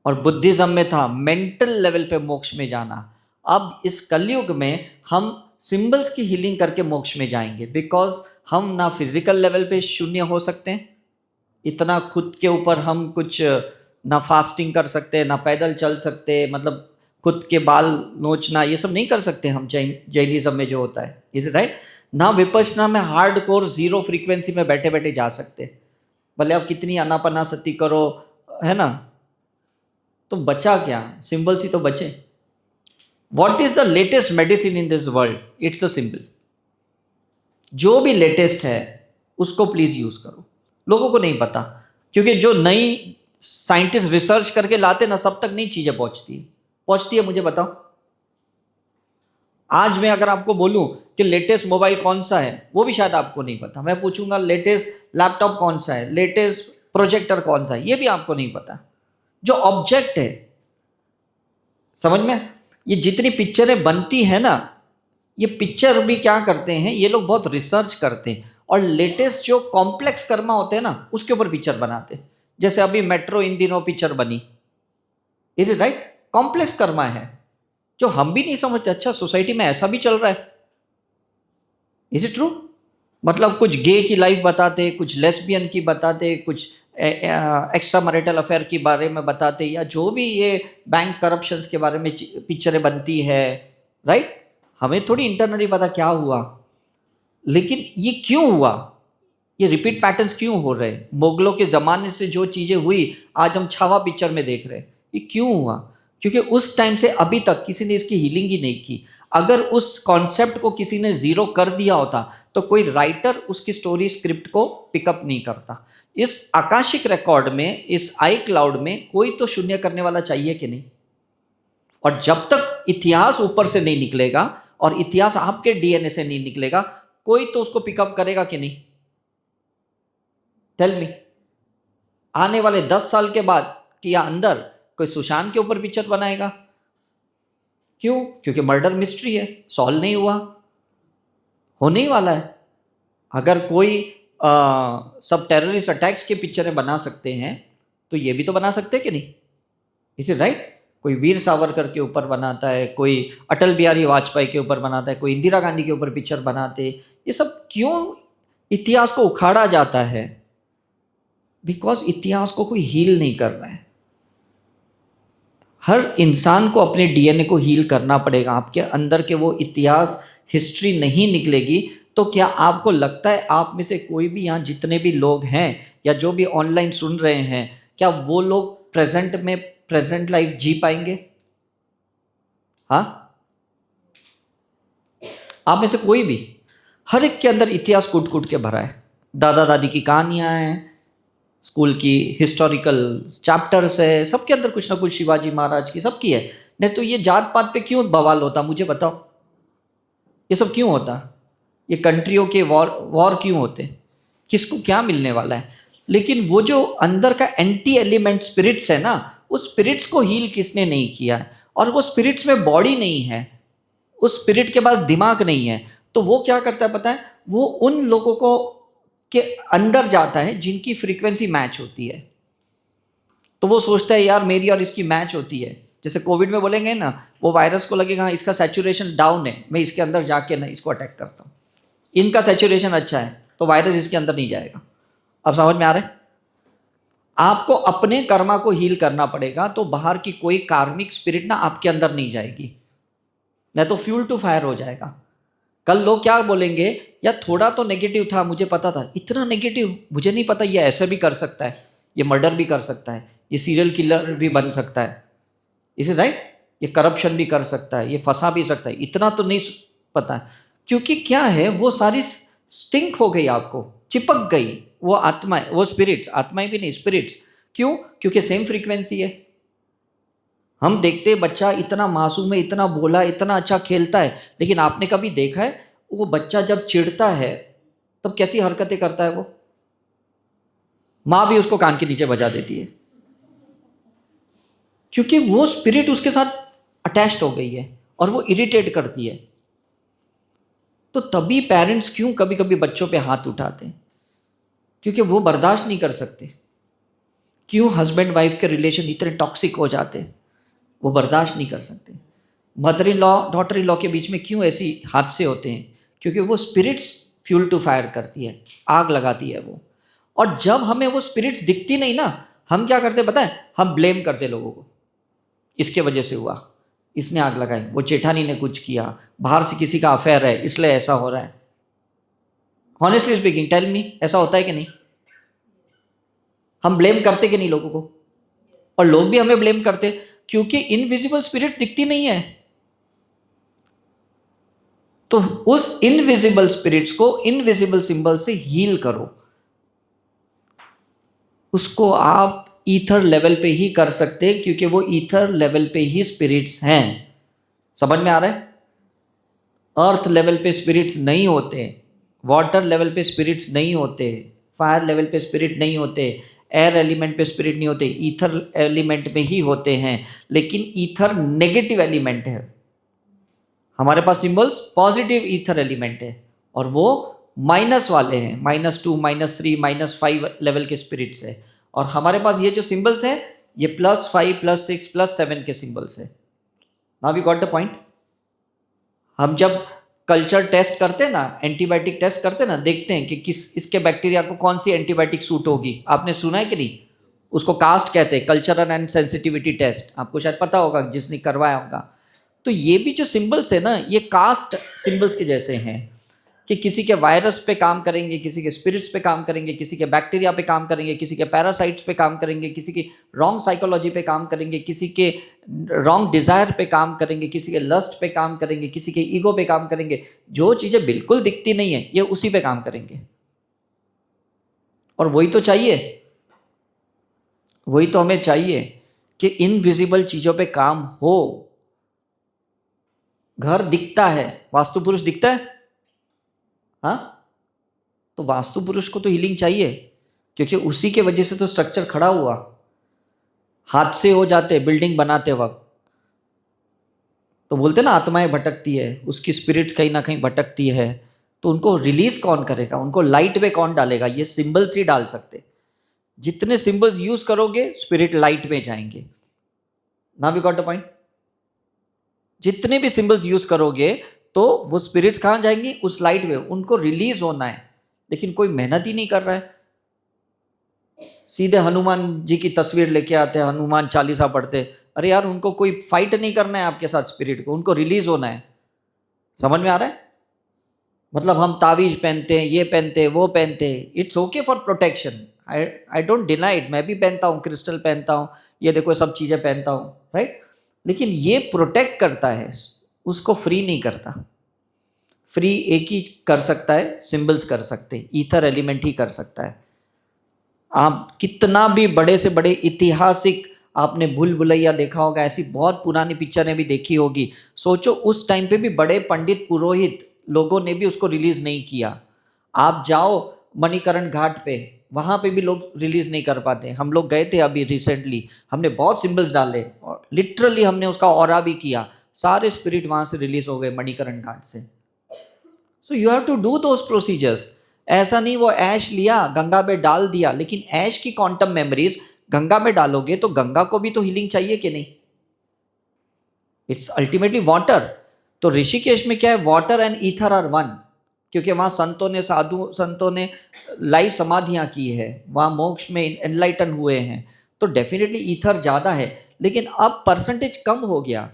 Speaker 1: और बुद्धिज्म में था मेंटल लेवल पे मोक्ष में जाना। अब इस कलयुग में हम सिंबल्स की हीलिंग करके मोक्ष में जाएंगे, बिकॉज हम ना फिजिकल लेवल पे शून्य हो सकते हैं, इतना खुद के ऊपर हम कुछ ना फास्टिंग कर सकते, ना पैदल चल सकते, मतलब खुद के बाल नोचना ये सब नहीं कर सकते हम जैनिज्म में जो होता है, इज राइट। ना विपश्यना में हार्ड कोर जीरो फ्रीक्वेंसी में बैठे बैठे जा सकते, भले आप कितनी अनापना सती करो, है ना। तो बचा क्या, सिंबल्स ही तो बचे। What is the latest medicine in this world, it's a symbol. जो भी लेटेस्ट है उसको प्लीज यूज करो। लोगों को नहीं पता, क्योंकि जो नई साइंटिस्ट रिसर्च करके लाते ना, सब तक नई चीजें पहुंचती है। मुझे बताओ, आज मैं अगर आपको बोलूं कि लेटेस्ट मोबाइल कौन सा है, वो भी शायद आपको नहीं पता। मैं पूछूंगा लेटेस्ट लैपटॉप कौन सा है, लेटेस्ट प्रोजेक्टर कौन सा है, ये भी आपको नहीं पता। जो ऑब्जेक्ट है, समझ में, ये जितनी पिक्चरें बनती है ना, ये पिक्चर भी क्या करते हैं, ये लोग बहुत रिसर्च करते हैं और लेटेस्ट जो कॉम्प्लेक्स कर्मा होते हैं ना, उसके ऊपर पिक्चर बनाते हैं। जैसे अभी मेट्रो इन दिनों पिक्चर बनी, is it right, complex Karma है जो हम भी नहीं समझते। अच्छा, सोसाइटी में ऐसा भी चल रहा है, इज इट ट्रू। मतलब कुछ गे की लाइफ बताते, कुछ लेस्बियन की बताते, कुछ एक्स्ट्रा मैरिटल अफेयर के बारे में बताते, या जो भी ये बैंक करप्शंस के बारे में पिक्चरें बनती है, राइट। हमें थोड़ी इंटरनली पता क्या हुआ, लेकिन ये क्यों हुआ, ये रिपीट पैटर्न्स क्यों हो रहे हैं। मुगलों के ज़माने से जो चीज़ें हुई आज हम छावा पिक्चर में देख रहे हैं, ये क्यों हुआ। क्योंकि उस टाइम से अभी तक किसी ने इसकी हीलिंग ही नहीं की। अगर उस कॉन्सेप्ट को किसी ने जीरो कर दिया होता तो कोई राइटर उसकी स्टोरी स्क्रिप्ट को पिकअप नहीं करता। इस आकाशिक रिकॉर्ड में, इस आई क्लाउड में कोई तो शून्य करने वाला चाहिए कि नहीं। और जब तक इतिहास ऊपर से नहीं निकलेगा और इतिहास आपके डीएनए से नहीं निकलेगा, कोई तो उसको पिकअप करेगा कि नहीं। टेल मी, आने वाले 10 साल के बाद कि या अंदर कोई सुशांत के ऊपर पिक्चर बनाएगा? क्यों? क्योंकि मर्डर मिस्ट्री है, सॉल्व नहीं हुआ, होने ही वाला है। अगर कोई सब टेररिस्ट अटैक्स के पिक्चरें बना सकते हैं तो ये भी तो बना सकते हैं कि नहीं, इज इट राइट। कोई वीर सावरकर के ऊपर बनाता है, कोई अटल बिहारी वाजपेयी के ऊपर बनाता है, कोई इंदिरा गांधी के ऊपर पिक्चर बनाते। ये सब क्यों इतिहास को उखाड़ा जाता है? बिकॉज इतिहास को कोई हील नहीं कर रहा है। हर इंसान को अपने डीएनए को हील करना पड़ेगा। आपके अंदर के वो इतिहास, हिस्ट्री नहीं निकलेगी तो क्या आपको लगता है आप में से कोई भी, यहाँ जितने भी लोग हैं या जो भी ऑनलाइन सुन रहे हैं, क्या वो लोग प्रेजेंट में प्रेजेंट लाइफ जी पाएंगे? हाँ, आप में से कोई भी, हर एक के अंदर इतिहास कूट कूट के भरा है। दादा दादी की कहानियां हैं, स्कूल की हिस्टोरिकल चैप्टर्स है, सबके अंदर कुछ ना कुछ, शिवाजी महाराज की, सबकी है। नहीं तो ये जात पात पे क्यों बवाल होता, मुझे बताओ, ये सब क्यों होता? ये कंट्रियों के वॉर क्यों होते? किसको क्या मिलने वाला है? लेकिन वो जो अंदर का एंटी एलिमेंट स्पिरिट्स है ना, उस स्पिरिट्स को हील किसने नहीं किया है? और वो स्पिरिट्स में बॉडी नहीं है, उस स्पिरिट के पास दिमाग नहीं है, तो वो क्या करता है पता है? वो उन लोगों को के अंदर जाता है जिनकी फ्रीक्वेंसी मैच होती है। तो वो सोचता है यार मेरी और इसकी मैच होती है। जैसे कोविड में बोलेंगे ना, वो वायरस को लगेगा इसका सैचुरेशन डाउन है, मैं इसके अंदर जाके ना इसको अटैक करता हूँ। इनका सैचुरेशन अच्छा है तो वायरस इसके अंदर नहीं जाएगा। अब समझ में आ रहा है? आपको अपने कर्मा को हील करना पड़ेगा, तो बाहर की कोई कार्मिक स्पिरिट ना आपके अंदर नहीं जाएगी, नहीं तो फ्यूल टू फायर हो जाएगा। कल लोग क्या बोलेंगे, या थोड़ा तो नेगेटिव था, मुझे पता था, इतना नेगेटिव मुझे नहीं पता, ये ऐसे भी कर सकता है, ये मर्डर भी कर सकता है, ये सीरियल किलर भी बन सकता है, इज इट राइट, ये करप्शन भी कर सकता है, ये फंसा भी सकता है, इतना तो नहीं पता है। क्योंकि क्या है, वो सारी स्टिंक हो गई, आपको चिपक गई वो आत्मा, वो स्पिरिट्स, आत्माएं भी नहीं स्पिरिट्स। क्यों? क्योंकि सेम फ्रीक्वेंसी है। हम देखते हैं बच्चा इतना मासूम है, इतना भोला, इतना अच्छा खेलता है, लेकिन आपने कभी देखा है वो बच्चा जब चिढ़ता है तब कैसी हरकतें करता है? वो माँ भी उसको कान के नीचे बजा देती है, क्योंकि वो स्पिरिट उसके साथ अटैच्ड हो गई है और वो इरिटेट करती है। तो तभी पेरेंट्स क्यों कभी कभी बच्चों पे हाथ उठाते हैं, क्योंकि वो बर्दाश्त नहीं कर सकते। क्यों हस्बैंड वाइफ के रिलेशन इतने टॉक्सिक हो जाते हैं? वो बर्दाश्त नहीं कर सकते। Mother in law daughter in law के बीच में क्यों ऐसी हादसे होते हैं? क्योंकि वो स्पिरिट्स फ्यूल टू फायर करती है, आग लगाती है वो। और जब हमें वो स्पिरिट्स दिखती नहीं ना, हम क्या करते पता है? हम ब्लेम करते लोगों को, इसके वजह से हुआ, इसने आग लगाई, वो जेठानी ने कुछ किया, बाहर से किसी का अफेयर है इसलिए ऐसा हो रहा है। हॉनेस्टली स्पीकिंग, टेल मी, ऐसा होता है कि नहीं? हम ब्लेम करते कि नहीं लोगों को? और लोग भी हमें ब्लेम करते, क्योंकि इनविजिबल स्पिरिट्स दिखती नहीं है। तो उस इनविजिबल स्पिरिट्स को इनविजिबल सिंबल से हील करो। उसको आप ईथर लेवल पे ही कर सकते, क्योंकि वो ईथर लेवल पे ही स्पिरिट्स हैं। समझ में आ रहा है? अर्थ लेवल पे स्पिरिट्स नहीं होते, वाटर लेवल पे स्पिरिट्स नहीं होते, फायर लेवल पे स्पिरिट नहीं होते, एयर एलिमेंट पे स्पिरिट नहीं होते, ईथर एलिमेंट में ही होते हैं। लेकिन ईथर नेगेटिव एलिमेंट है, हमारे पास सिंबल्स पॉजिटिव ईथर एलिमेंट है, और वो माइनस वाले हैं, -2, -3, -5 लेवल के स्पिरिट्स है। और हमारे पास ये जो सिंबल्स हैं ये +5, +6, +7 के सिंबल्स है। Now we got the point. हम जब कल्चर टेस्ट करते हैं ना, एंटीबायोटिक टेस्ट करते हैं ना, देखते हैं कि किस इसके बैक्टीरिया को कौन सी एंटीबायोटिक सूट होगी। आपने सुना है कि नहीं? उसको कास्ट कहते हैं, कल्चरल एंड सेंसिटिविटी टेस्ट। आपको शायद पता होगा जिसने करवाया होगा। तो ये भी जो सिंबल्स है ना, ये कास्ट सिंबल्स के जैसे हैं, कि किसी के वायरस पे काम करेंगे, किसी के स्पिरिट्स पे काम करेंगे, किसी के बैक्टीरिया पे काम करेंगे, किसी के पैरासाइट्स पे काम करेंगे, किसी की रॉन्ग साइकोलॉजी पे काम करेंगे, किसी के रॉन्ग डिज़ायर पे काम करेंगे, किसी के लस्ट पे काम करेंगे, किसी के ईगो पे काम करेंगे। जो चीज़ें बिल्कुल दिखती नहीं है ये उसी पे काम करेंगे। और वही तो चाहिए, वही तो हमें चाहिए कि इनविजिबल चीज़ों पे काम हो। घर दिखता है, वास्तु पुरुष दिखता है, हाँ? तो वास्तु पुरुष को तो हीलिंग चाहिए, क्योंकि उसी के वजह से तो स्ट्रक्चर खड़ा हुआ। हादसे हो जाते बिल्डिंग बनाते वक्त, तो बोलते ना आत्माएं भटकती है, उसकी स्पिरिट्स कहीं ना कहीं भटकती है, तो उनको रिलीज कौन करेगा? उनको लाइट में कौन डालेगा? ये सिंबल्स ही डाल सकते। जितने सिंबल्स यूज करोगे स्पिरिट लाइट में जाएंगे। Now we got the point. जितने भी सिंबल्स यूज करोगे तो वो स्पिरिट्स कहाँ जाएंगी? उस लाइट में। उनको रिलीज होना है, लेकिन कोई मेहनत ही नहीं कर रहा है। सीधे हनुमान जी की तस्वीर लेके आते हैं, हनुमान चालीसा पढ़ते। अरे यार, उनको कोई फाइट नहीं करना है आपके साथ स्पिरिट को, उनको रिलीज होना है। समझ में आ रहा है? मतलब हम तावीज पहनते हैं, ये पहनते हैं, वो पहनते हैं, it's okay for protection, I don't deny it. मैं भी पहनता हूँ, क्रिस्टल पहनता हूँ, ये देखो सब चीज़ें पहनता हूँ, राइट? लेकिन ये प्रोटेक्ट करता है, उसको फ्री नहीं करता। फ्री एक ही कर सकता है, सिंबल्स कर सकते हैं, ईथर एलिमेंट ही कर सकता है। आप कितना भी बड़े से बड़े ऐतिहासिक, आपने भूल भुलैया देखा होगा, ऐसी बहुत पुरानी पिक्चरें भी देखी होगी। सोचो उस टाइम पे भी बड़े पंडित पुरोहित लोगों ने भी उसको रिलीज नहीं किया। आप जाओ मणिकरण घाट पे, वहाँ पे भी लोग रिलीज नहीं कर पाते। हम लोग गए थे अभी रिसेंटली, हमने बहुत सिंबल्स डाले और लिटरली हमने उसका ऑरा भी किया, सारे स्पिरिट वहाँ से रिलीज हो गए मणिकरण घाट से। So you have to do those procedures. ऐसा नहीं वो ऐश लिया गंगा में डाल दिया, लेकिन ऐश की क्वांटम मेमोरीज गंगा में डालोगे तो गंगा को भी तो हीलिंग चाहिए कि नहीं? It's ultimately water. तो ऋषिकेश में क्या है? Water and ether are one, क्योंकि वहाँ संतों ने, साधु संतों ने लाइव समाधियाँ की है, वहाँ मोक्ष में एनलाइटन हुए हैं, तो डेफिनेटली ईथर ज़्यादा है। लेकिन अब परसेंटेज कम हो गया,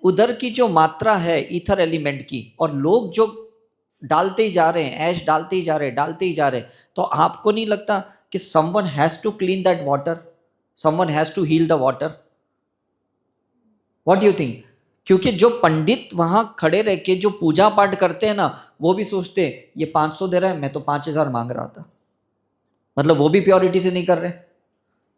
Speaker 1: उधर की जो मात्रा है ईथर एलिमेंट की, और लोग जो डालते ही जा रहे हैं, ऐश डालते ही जा रहे हैं, डालते ही जा रहे हैं। तो आपको नहीं लगता कि someone has to clean that water, someone has to heal the water? What do you think? क्योंकि जो पंडित वहां खड़े रह के जो पूजा पाठ करते हैं ना, वो भी सोचते हैं ये 500 दे रहा है, मैं तो 5000 मांग रहा था। मतलब वो भी प्योरिटी से नहीं कर रहे।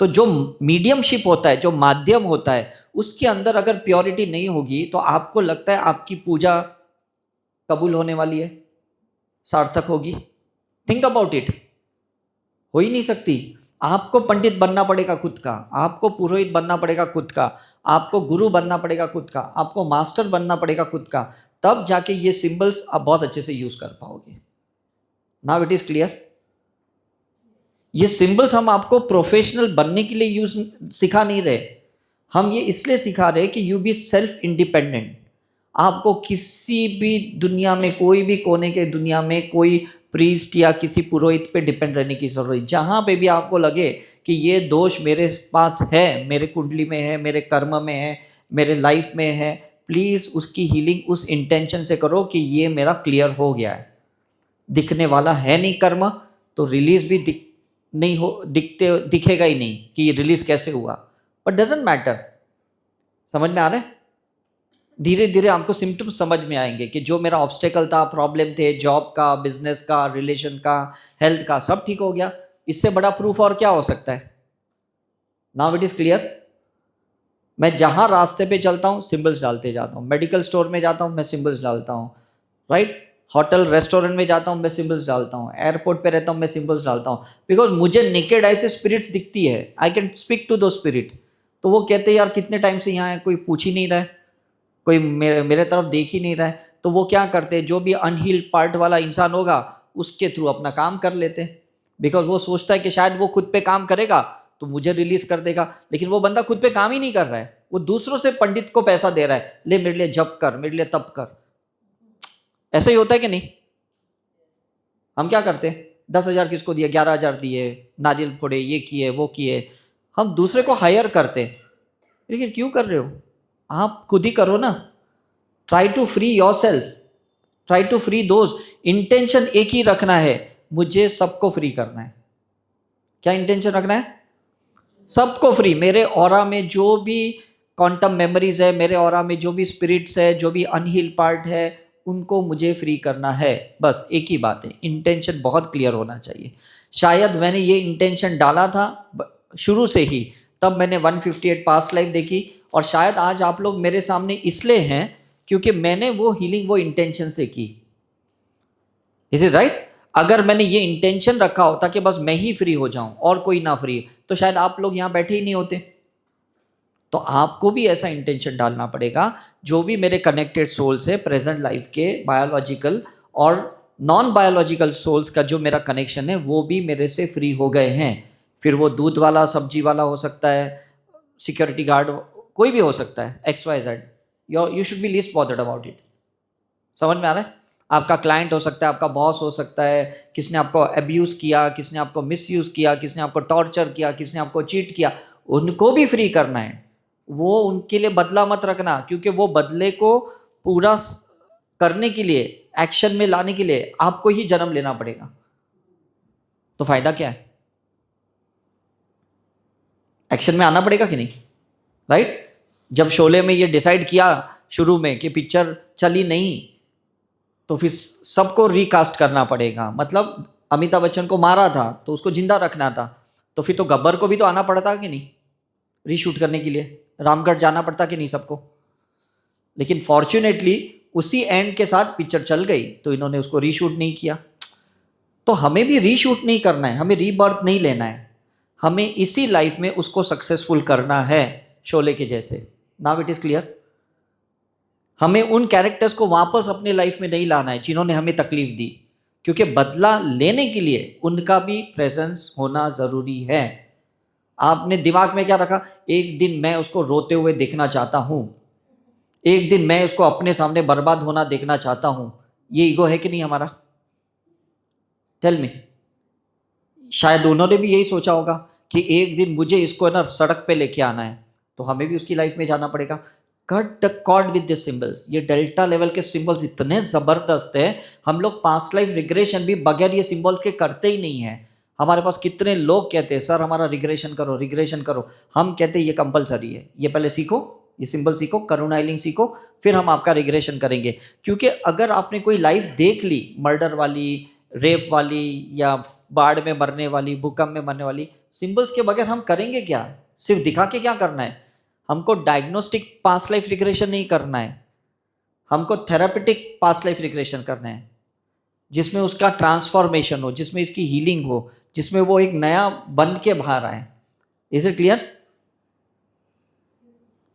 Speaker 1: तो जो मीडियमशिप होता है, जो माध्यम होता है, उसके अंदर अगर प्योरिटी नहीं होगी तो आपको लगता है आपकी पूजा कबूल होने वाली है, सार्थक होगी? Think about it. हो ही नहीं सकती। आपको पंडित बनना पड़ेगा खुद का, आपको पुरोहित बनना पड़ेगा खुद का, आपको गुरु बनना पड़ेगा खुद का, आपको मास्टर बनना पड़ेगा खुद का, तब जाके ये सिंबल्स आप बहुत अच्छे से यूज कर पाओगे। Now it is clear. ये सिंबल्स हम आपको प्रोफेशनल बनने के लिए सिखा नहीं रहे, हम ये इसलिए सिखा रहे कि यू बी सेल्फ इंडिपेंडेंट। आपको किसी भी दुनिया में, कोई भी कोने के दुनिया में कोई प्रीस्ट या किसी पुरोहित पे डिपेंड रहने की जरूरत नहीं। जहाँ पे भी आपको लगे कि ये दोष मेरे पास है, मेरे कुंडली में है, मेरे कर्म में है, मेरे लाइफ में है, प्लीज़ उसकी हीलिंग उस इंटेंशन से करो कि ये मेरा क्लियर हो गया है। दिखने वाला है नहीं कर्म, तो रिलीज भी दिखेगा ही नहीं कि ये रिलीज कैसे हुआ, बट डजेंट मैटर। समझ में आ रहा है? धीरे धीरे आपको सिम्टम्स समझ में आएंगे कि जो मेरा ऑब्स्टेकल था, प्रॉब्लम थे, जॉब का, बिजनेस का, रिलेशन का, हेल्थ का, सब ठीक हो गया। इससे बड़ा प्रूफ और क्या हो सकता है? Now it is clear. मैं जहां रास्ते पे चलता हूं सिंबल्स डालते जाता हूं, मेडिकल स्टोर में जाता हूं मैं सिंबल्स डालता हूं, राइट? होटल रेस्टोरेंट में जाता हूं मैं सिंबल्स डालता हूं, एयरपोर्ट पे रहता हूं मैं सिंबल्स डालता हूं, बिकॉज मुझे नेकेड ऐसे स्पिरिट्स दिखती है, आई कैन स्पीक टू दो स्पिरिट। तो वो कहते हैं यार कितने टाइम से यहाँ है, कोई पूछ ही नहीं रहा है, कोई मेरे तरफ देख ही नहीं रहा है। तो वो क्या करते हैं, जो भी अनहील्ड पार्ट वाला इंसान होगा उसके थ्रू अपना काम कर लेते हैं, बिकॉज वो सोचता है कि शायद वो खुद पे काम करेगा तो मुझे रिलीज कर देगा। लेकिन वो बंदा खुद पे काम ही नहीं कर रहा है, वो दूसरों से पंडित को पैसा दे रहा है, ले मेरे लिए जप कर, मेरे लिए तप कर। ऐसा ही होता है कि नहीं? हम क्या करते हैं, 10,000 किसको दिए, 11,000 दिए, नारियल फोड़े, ये किए वो किए, हम दूसरे को हायर करते हैं। लेकिन क्यों कर रहे हो? आप खुद ही करो ना। Try to free yourself, try to free those. Intention एक ही रखना है, मुझे सबको फ्री करना है। क्या इंटेंशन रखना है? सबको फ्री। मेरे ऑरा में जो भी क्वांटम मेमोरीज है, मेरे ऑरा में जो भी स्पिरिट्स है, जो भी अनहील पार्ट है, उनको मुझे फ्री करना है। बस एक ही बात है, इंटेंशन बहुत क्लियर होना चाहिए। शायद मैंने ये इंटेंशन डाला था शुरू से ही, तब मैंने 158 पास्ट लाइफ देखी, और शायद आज आप लोग मेरे सामने इसलिए हैं क्योंकि मैंने वो हीलिंग वो इंटेंशन से की। Is it right? अगर मैंने ये इंटेंशन रखा होता कि बस मैं ही फ्री हो जाऊं और कोई ना फ्री, तो शायद आप लोग यहां बैठे ही नहीं होते। तो आपको भी ऐसा इंटेंशन डालना पड़ेगा, जो भी मेरे कनेक्टेड सोल्स है प्रेजेंट लाइफ के, बायोलॉजिकल और नॉन बायोलॉजिकल सोल्स का जो मेरा कनेक्शन है, वो भी मेरे से फ्री हो गए हैं। फिर वो दूध वाला, सब्जी वाला हो सकता है, सिक्योरिटी गार्ड, कोई भी हो सकता है, XYZ। You should be least bothered about it. समझ में आ रहा है? आपका क्लाइंट हो सकता है, आपका बॉस हो सकता है, किसने आपको अब्यूज़ किया, किसने आपको मिसयूज़ किया, किसने आपको टॉर्चर किया, किसने आपको चीट किया, उनको भी फ्री करना है। वो उनके लिए बदला मत रखना, क्योंकि वो बदले को पूरा करने के लिए, एक्शन में लाने के लिए आपको ही जन्म लेना पड़ेगा। तो फायदा क्या है? एक्शन में आना पड़ेगा कि नहीं, राइट? जब शोले में ये डिसाइड किया शुरू में कि पिक्चर चली नहीं, तो फिर सबको रिकास्ट करना पड़ेगा। मतलब अमिताभ बच्चन को मारा था तो उसको जिंदा रखना था, तो फिर तो गब्बर को भी तो आना पड़ता कि नहीं रीशूट करने के लिए, रामगढ़ जाना पड़ता कि नहीं सबको। लेकिन फॉर्चुनेटली उसी एंड के साथ पिक्चर चल गई, तो इन्होंने उसको रीशूट नहीं किया। तो हमें भी रीशूट नहीं करना है, हमें रीबर्थ नहीं लेना है, हमें इसी लाइफ में उसको सक्सेसफुल करना है, शोले के जैसे। Now it is clear. हमें उन कैरेक्टर्स को वापस अपने लाइफ में नहीं लाना है जिन्होंने हमें तकलीफ दी, क्योंकि बदला लेने के लिए उनका भी प्रेजेंस होना ज़रूरी है। आपने दिमाग में क्या रखा, एक दिन मैं उसको रोते हुए देखना चाहता हूँ, एक दिन मैं उसको अपने सामने बर्बाद होना देखना चाहता हूँ। ये ईगो है कि नहीं हमारा? Tell me. शायद उन्होंने भी यही सोचा होगा कि एक दिन मुझे इसको ना सड़क पे लेके आना है, तो हमें भी उसकी लाइफ में जाना पड़ेगा। Cut the cord with this symbols. ये डेल्टा लेवल के सिंबल्स इतने ज़बरदस्त है, हम लोग पास्ट लाइफ रिग्रेशन भी बगैर ये सिंबल्स के करते ही नहीं है। हमारे पास कितने लोग कहते हैं सर हमारा रिग्रेशन करो, रिग्रेशन करो। हम कहते हैं ये कंपलसरी है, ये पहले सीखो, ये सिंबल सीखो, करुणा हीलिंग सीखो, फिर हम आपका रिग्रेशन करेंगे। क्योंकि अगर आपने कोई लाइफ देख ली मर्डर वाली, रेप वाली, या बाढ़ में मरने वाली, भूकंप में मरने वाली, सिंबल्स के बगैर हम करेंगे क्या? सिर्फ दिखा के क्या करना है? हमको डायग्नोस्टिक पास्ट लाइफ रिग्रेशन नहीं करना है, हमको थेरापेटिक पास्ट लाइफ रिग्रेशन करना है, जिसमें उसका ट्रांसफॉर्मेशन हो, जिसमें इसकी हीलिंग हो, जिसमें वो एक नया बन के बाहर आए। Is it clear?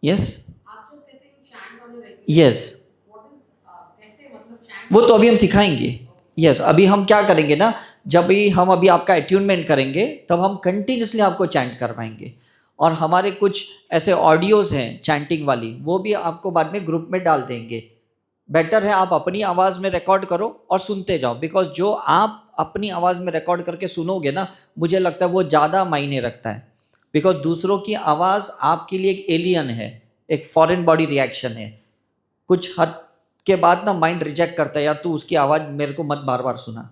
Speaker 1: Yes yes, वो तो अभी हम सिखाएंगे। यस अभी हम क्या करेंगे ना, जब भी हम अभी आपका अट्यूनमेंट करेंगे तब हम कंटिन्यूसली आपको चैंट करवाएंगे, और हमारे कुछ ऐसे ऑडियोज हैं चैंटिंग वाली, वो भी आपको बाद में ग्रुप में डाल देंगे। बेटर है आप अपनी आवाज़ में रिकॉर्ड करो और सुनते जाओ, बिकॉज जो आप अपनी आवाज़ में रिकॉर्ड करके सुनोगे ना, मुझे लगता है वो ज़्यादा मायने रखता है। बिकॉज दूसरों की आवाज़ आपके लिए एक एलियन है, एक फॉरेन बॉडी रिएक्शन है। कुछ हद के बाद ना माइंड रिजेक्ट करता है, यार तू उसकी आवाज़ मेरे को मत बार बार सुना।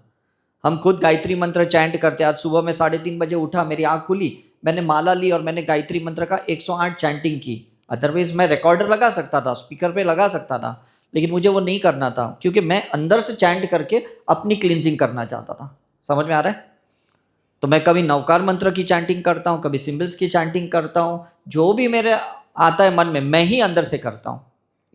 Speaker 1: हम खुद गायत्री मंत्र चैंट करते हैं। आज सुबह में 3:30 बजे उठा, मेरी आँख खुली, मैंने माला ली और मैंने गायत्री मंत्र का 108 चैंटिंग की। अदरवाइज मैं रिकॉर्डर लगा सकता था, स्पीकर पे लगा सकता था, लेकिन मुझे वो नहीं करना था, क्योंकि मैं अंदर से चैंट करके अपनी क्लिनजिंग करना चाहता था। समझ में आ रहा है? तो मैं कभी नवकार मंत्र की चैंटिंग करता हूँ, कभी सिम्बल्स की चैंटिंग करता हूँ, जो भी मेरे आता है मन में, मैं ही अंदर से करता हूँ।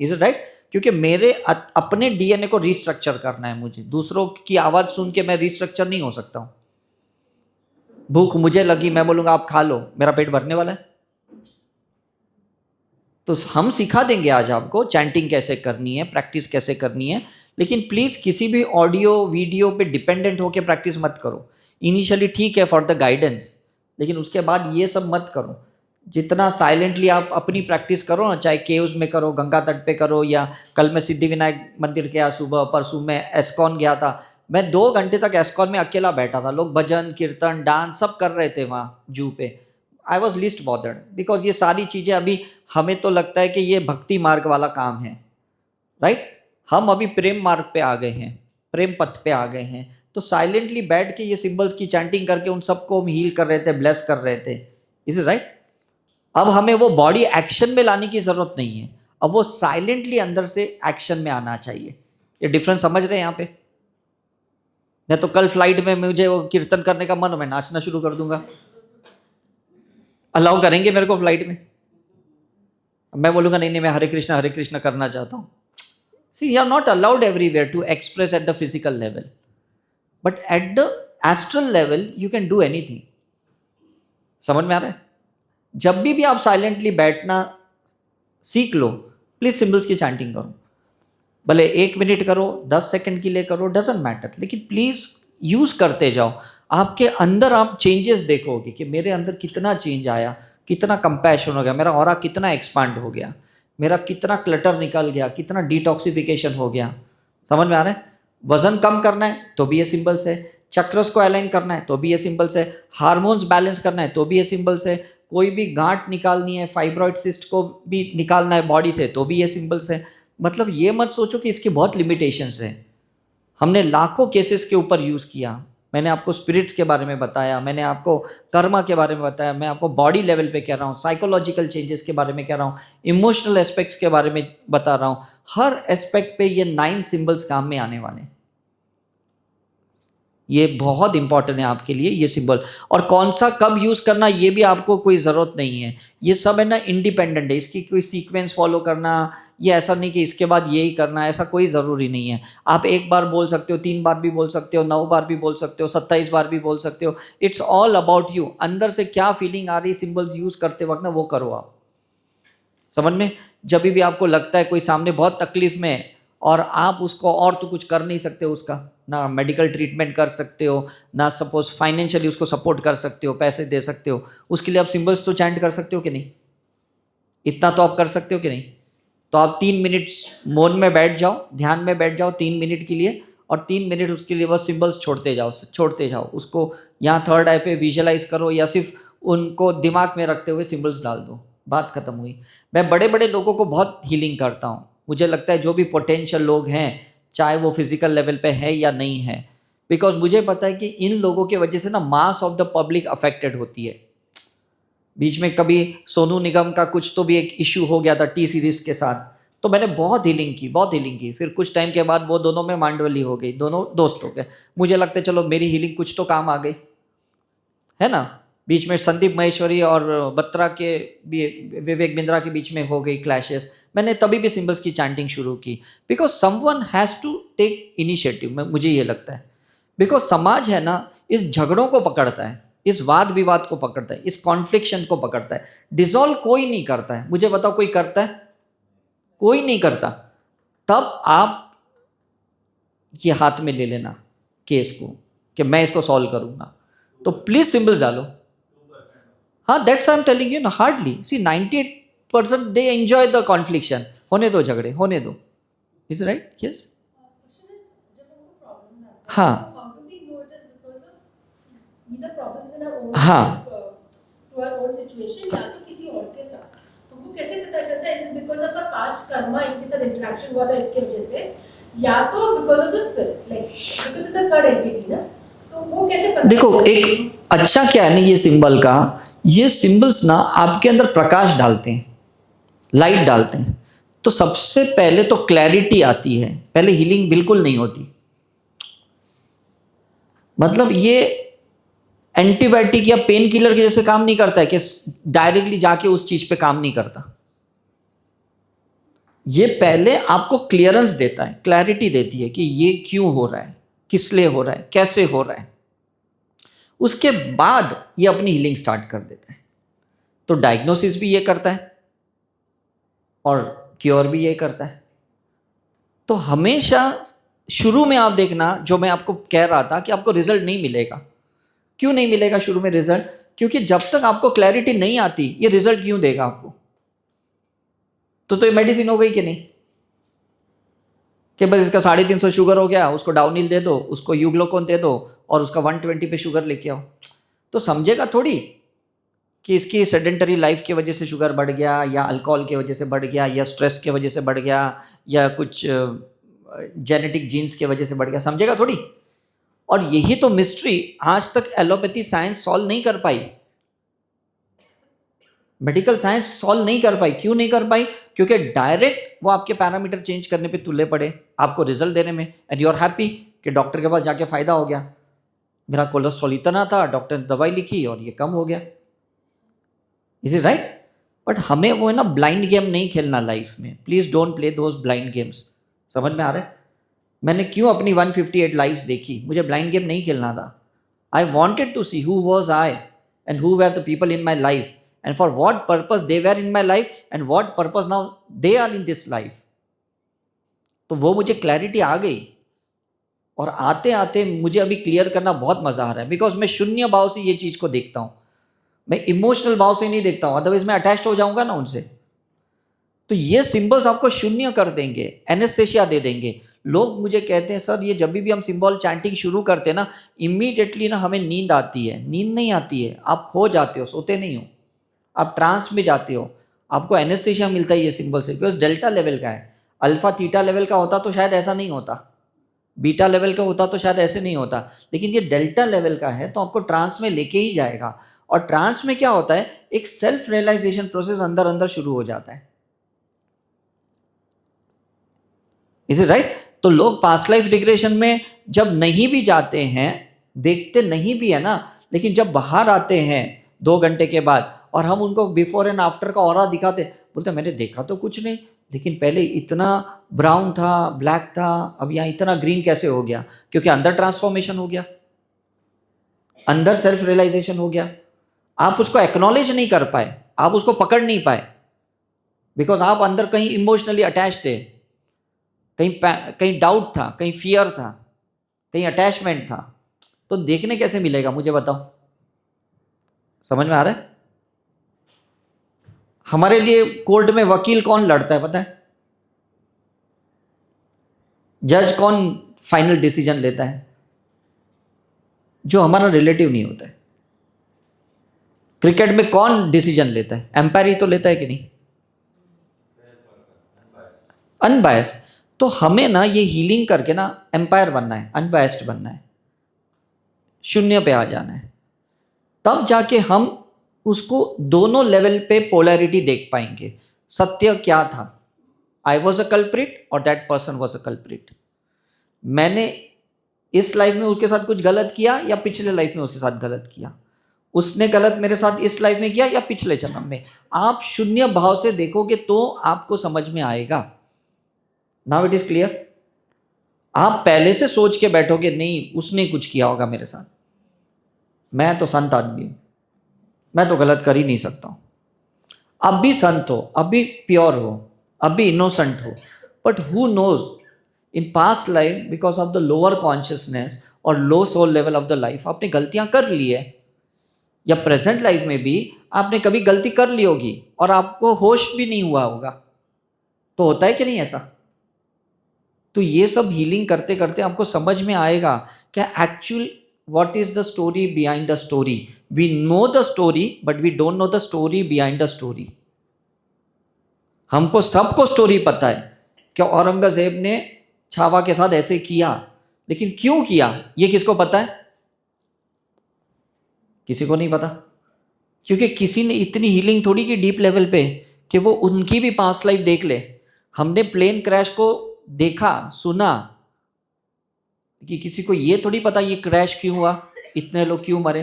Speaker 1: Is it right? क्योंकि मेरे अपने डीएनए को रिस्ट्रक्चर करना है मुझे। दूसरों की आवाज़ सुन के मैं रिस्ट्रक्चर नहीं हो सकता हूँ। भूख मुझे लगी, मैं बोलूँगा आप खा लो, मेरा पेट भरने वाला है? तो हम सिखा देंगे आज आपको चैंटिंग कैसे करनी है, प्रैक्टिस कैसे करनी है, लेकिन प्लीज़ किसी भी ऑडियो वीडियो पे डिपेंडेंट होकर प्रैक्टिस मत करो। इनिशियली ठीक है फॉर द गाइडेंस, लेकिन उसके बाद ये सब मत करो। जितना साइलेंटली आप अपनी प्रैक्टिस करो ना, चाहे केव्स में करो, गंगा तट पे करो, या कल मैं सिद्धिविनायक मंदिर गया सुबह, परसों मैं एस्कॉन गया था। मैं 2 घंटे तक एस्कॉन में अकेला बैठा था, लोग भजन कीर्तन डांस सब कर रहे थे वहाँ जू पे। I was list bothered, because ये सारी चीज़ें अभी हमें तो लगता है कि ये भक्ति मार्ग वाला काम है, राइट? हम अभी प्रेम मार्ग पे आ गए हैं, प्रेम पथ पे आ गए हैं। तो साइलेंटली बैठ के ये सिंबल्स की चैंटिंग करके उन सबको हम हील कर रहे थे, ब्लेस कर रहे थे। Is it right? अब हमें वो बॉडी एक्शन में लाने की जरूरत नहीं है, अब वो साइलेंटली अंदर से एक्शन में आना चाहिए। ये डिफरेंस समझ रहे हैं यहाँ पे? नहीं तो कल फ्लाइट में मुझे वो कीर्तन करने का मन हो, मैं नाचना शुरू कर दूंगा। अलाउ करेंगे मेरे को फ्लाइट में? मैं बोलूँगा नहीं नहीं, मैं हरे कृष्णा करना चाहता हूँ। See, you are not allowed everywhere to express at the physical level, but at the astral level you can do anything. समझ में आ रहा है? जब भी आप साइलेंटली बैठना सीख लो, प्लीज सिंबल्स की चैंटिंग करो। भले 1 मिनट करो, 10 सेकंड के लिए करो, डजेंट मैटर, लेकिन प्लीज यूज करते जाओ। आपके अंदर आप चेंजेस देखोगे कि मेरे अंदर कितना चेंज आया, कितना कंपैशन हो गया, मेरा ऑरा कितना एक्सपांड हो गया, मेरा कितना क्लटर निकल गया, कितना डिटॉक्सिफिकेशन हो गया। समझ में आ रहा है? वजन कम करना है तो भी ये सिंबल्स है, चक्रस को अलाइन करना है तो भी ये सिंबल्स है, हार्मोन्स बैलेंस करना है तो भी ये सिंबल्स है, कोई भी गांठ निकालनी है, फाइब्रॉइड सिस्ट को भी निकालना है बॉडी से तो भी ये सिंबल्स है। मतलब ये मत सोचो कि इसकी बहुत लिमिटेशंस है। हमने लाखों केसेस के ऊपर यूज़ किया। मैंने आपको स्पिरिट्स के बारे में बताया, मैंने आपको कर्मा के बारे में बताया, मैं आपको बॉडी लेवल पे कह रहा हूँ, साइकोलॉजिकल चेंजेस के बारे में कह रहा हूँ, इमोशनल एस्पेक्ट्स के बारे में बता रहा हूँ। हर एस्पेक्ट पे ये 9 सिंबल्स काम में आने वाले हैं। ये बहुत इंपॉर्टेंट है आपके लिए ये सिंबल। और कौन सा कब यूज़ करना ये भी आपको कोई ज़रूरत नहीं है। ये सब है ना इंडिपेंडेंट है, इसकी कोई सीक्वेंस फॉलो करना, ये ऐसा नहीं कि इसके बाद यही करना है, ऐसा कोई ज़रूरी नहीं है। आप 1 बार बोल सकते हो, 3 बार भी बोल सकते हो, 9 बार भी बोल सकते हो, 27 बार भी बोल सकते हो। It's all about you. अंदर से क्या फीलिंग आ रही सिंबल्स यूज़ करते वक्त ना, वो करो आप। समझ में? जब भी आपको लगता है कोई सामने बहुत तकलीफ में है और आप उसको और तो कुछ कर नहीं सकते, उसका ना मेडिकल ट्रीटमेंट कर सकते हो, ना सपोज फाइनेंशियली उसको सपोर्ट कर सकते हो, पैसे दे सकते हो, उसके लिए आप सिंबल्स तो चैंट कर सकते हो कि नहीं? इतना तो आप कर सकते हो कि नहीं? तो आप 3 मिनट मौन में बैठ जाओ, ध्यान में बैठ जाओ 3 मिनट के लिए, और 3 मिनट उसके लिए बस सिंबल्स छोड़ते जाओ उसको। यहाँ थर्ड आई पे विजुअलाइज करो, या सिर्फ उनको दिमाग में रखते हुए सिंबल्स डाल दो, बात खत्म हुई। मैं बड़े बड़े लोगों को बहुत हीलिंग करता हूँ। मुझे लगता है जो भी पोटेंशियल लोग हैं, चाहे वो फिजिकल लेवल पे है या नहीं है, बिकॉज मुझे पता है कि इन लोगों की वजह से ना mass of the public affected होती है। बीच में कभी सोनू निगम का कुछ तो भी एक इशू हो गया था टी सीरीज के साथ, तो मैंने बहुत हीलिंग की। फिर कुछ टाइम के बाद वो दोनों में मांडवली हो गई, दोनों दोस्त हो गए। मुझे लगता है चलो मेरी हीलिंग कुछ तो काम आ गई, है ना? बीच में संदीप महेश्वरी और बत्रा के भी, विवेक बिंद्रा के बीच में हो गई क्लैशेस। मैंने तभी भी सिंबल्स की चैंटिंग शुरू की, because someone has to take initiative. मुझे ये लगता है, बिकॉज समाज है ना, इस झगड़ों को पकड़ता है, इस वाद विवाद को पकड़ता है, इस कॉन्फ्लिक्शन को पकड़ता है। डिसॉल्व कोई नहीं करता है। मुझे बताओ कोई करता है? कोई नहीं करता। तब आप ये हाथ में ले लेना केस को कि मैं इसको सॉल्व करूंगा, तो प्लीज सिंबल्स डालो। हाँ, that's I am telling you ना, hardly see 98% they enjoy the confliction. होने दो झगड़े, होने दो। Is right? Yes.
Speaker 2: Question is, जब हमको problems आते हैं,
Speaker 1: हाँ
Speaker 2: so how do we know it is because of either problems in our own
Speaker 1: हाँ
Speaker 2: life, to our own situation, या तो किसी और के साथ? हमको कैसे पता चलता है is because of our past karma, इनके साथ interaction हुआ था इसके वजह से, या तो because of the spirit, like because of the third entity ना, तो वो कैसे पता
Speaker 1: देखो,
Speaker 2: चलता है?
Speaker 1: एक अच्छा क्या है ना ये सिंबल का, ये सिंबल्स ना आपके अंदर प्रकाश डालते हैं, लाइट डालते हैं। तो सबसे पहले तो क्लैरिटी आती है, पहले हीलिंग बिल्कुल नहीं होती। मतलब ये एंटीबायोटिक या पेन किलर के जैसे काम नहीं करता है कि डायरेक्टली जाके उस चीज पे काम नहीं करता। ये पहले आपको क्लियरेंस देता है, क्लैरिटी देती है कि ये क्यों हो रहा है, किस लिए हो रहा है, कैसे हो रहा है। उसके बाद ये अपनी हीलिंग स्टार्ट कर देता है। तो डायग्नोसिस भी ये करता है और क्योर भी ये करता है। तो हमेशा शुरू में आप देखना, जो मैं आपको कह रहा था कि आपको रिजल्ट नहीं मिलेगा। क्यों नहीं मिलेगा शुरू में रिजल्ट? क्योंकि जब तक आपको क्लैरिटी नहीं आती, ये रिजल्ट क्यों देगा आपको? तो ये मेडिसिन हो गई कि नहीं, कि बस इसका 350 शुगर हो गया, उसको डाउनहिल दे दो, उसको यूग्लूकोन दे दो और उसका 120 पे शुगर लेके आओ। तो समझेगा थोड़ी कि इसकी सेडेंटरी लाइफ की वजह से शुगर बढ़ गया, या अल्कोहल की वजह से बढ़ गया, या स्ट्रेस की वजह से बढ़ गया, या कुछ जेनेटिक जीन्स की वजह से बढ़ गया। समझेगा थोड़ी। और यही तो मिस्ट्री आज तक एलोपैथी साइंस सॉल्व नहीं कर पाई, मेडिकल साइंस सॉल्व नहीं कर पाई। क्यों नहीं कर पाई? क्योंकि डायरेक्ट वो आपके पैरामीटर चेंज करने पे तुले पड़े, आपको रिजल्ट देने में, एंड यू आर हैप्पी कि डॉक्टर के पास जाके फायदा हो गया। मेरा कोलेस्ट्रॉल इतना था, डॉक्टर ने दवाई लिखी और ये कम हो गया। Is it right? बट हमें वो है ना ब्लाइंड गेम नहीं खेलना लाइफ में। Please don't play those blind games. समझ में आ रहा है? मैंने क्यों अपनी 158 लाइफ्स देखी? मुझे ब्लाइंड गेम नहीं खेलना था। I wanted to see who was I and who were the people in my life and for what purpose they were in my life and what purpose now they are in this life. तो वो मुझे clarity आ गई, और आते आते मुझे अभी clear करना बहुत मजा आ रहा है, बिकॉज मैं शून्य भाव से ये चीज को देखता हूं। मैं इमोशनल भाव से नहीं देखता हूं, अदरवाइज मैं अटैच्ड हो जाऊंगा ना उनसे। तो ये सिंबल्स आपको शून्य कर देंगे, एनेस्थेशिया दे देंगे। लोग मुझे कहते हैं सर ये जब भी हम सिंबल चैंटिंग शुरू करते हैं ना, इमीडिएटली ना हमें नींद आती है। नींद नहीं आती है, आप खो जाते हो, सोते नहीं हो, आप ट्रांस में जाते हो, आपको एनेस्थेशिया मिलता है ये सिंबल से, बिकॉज डेल्टा लेवल का है। अल्फा थीटा लेवल का होता तो शायद ऐसा नहीं होता, बीटा लेवल का होता तो शायद ऐसे नहीं होता, लेकिन ये डेल्टा लेवल का है तो आपको ट्रांस में लेके ही जाएगा। और ट्रांस में क्या होता है, एक सेल्फ रियलाइजेशन प्रोसेस अंदर अंदर शुरू हो जाता है। Is it right? तो लोग पास्ट लाइफ रिग्रेशन में जब नहीं भी जाते हैं, देखते नहीं भी है ना, लेकिन जब बाहर आते हैं 2 घंटे के बाद और हम उनको बिफोर एंड आफ्टर का ऑरा दिखाते, बोलते मैंने देखा तो कुछ नहीं, लेकिन पहले इतना ब्राउन था, ब्लैक था, अब यहाँ इतना ग्रीन कैसे हो गया? क्योंकि अंदर ट्रांसफॉर्मेशन हो गया, अंदर सेल्फ रियलाइजेशन हो गया। आप उसको एक्नॉलेज नहीं कर पाए, आप उसको पकड़ नहीं पाए, बिकॉज आप अंदर कहीं इमोशनली अटैच थे, कहीं डाउट था, कहीं फियर था, कहीं अटैचमेंट था। तो देखने कैसे मिलेगा मुझे बताओ? समझ में आ रहा है? हमारे लिए कोर्ट में वकील कौन लड़ता है पता है? जज कौन फाइनल डिसीजन लेता है? जो हमारा रिलेटिव नहीं होता है। क्रिकेट में कौन डिसीजन लेता है? एम्पायर ही तो लेता है कि नहीं? अनबायस्ड। तो हमें ना ये हीलिंग करके ना एम्पायर बनना है, अनबायस्ड बनना है, शून्य पे आ जाना है। तब जाके हम उसको दोनों लेवल पे पोलैरिटी देख पाएंगे। सत्य क्या था? आई वॉज अ कल्प्रिट और that person was a culprit. मैंने इस लाइफ में उसके साथ कुछ गलत किया या पिछले लाइफ में उसके साथ गलत किया? उसने गलत मेरे साथ इस लाइफ में किया या पिछले जन्म में? आप शून्य भाव से देखोगे तो आपको समझ में आएगा। Now it is clear. आप पहले से सोच के बैठोगे नहीं उसने कुछ किया होगा मेरे साथ, मैं तो संत आदमी हूं, मैं तो गलत कर ही नहीं सकता हूं। अब भी संत हो, अब भी प्योर हो, अब भी इनोसेंट हो, but who knows in past life because of the lower consciousness और low soul level of the life आपने गलतियां कर ली है, या प्रेजेंट लाइफ में भी आपने कभी गलती कर ली होगी और आपको होश भी नहीं हुआ होगा। तो होता है कि नहीं ऐसा? तो ये सब हीलिंग करते करते आपको समझ में आएगा कि actual what is the story behind the story. We know the story but we don't know the story behind the story. हमको सबको स्टोरी पता है कि औरंगजेब ने छावा के साथ ऐसे किया, लेकिन क्यों किया ये किसको पता है? किसी को नहीं पता, क्योंकि किसी ने इतनी हीलिंग थोड़ी की डीप लेवल पे कि वो उनकी भी पास्ट लाइफ देख ले. हमने प्लेन क्रैश को देखा सुना, कि किसी को ये थोड़ी पता ये क्रैश क्यों हुआ, इतने लोग क्यों मरे.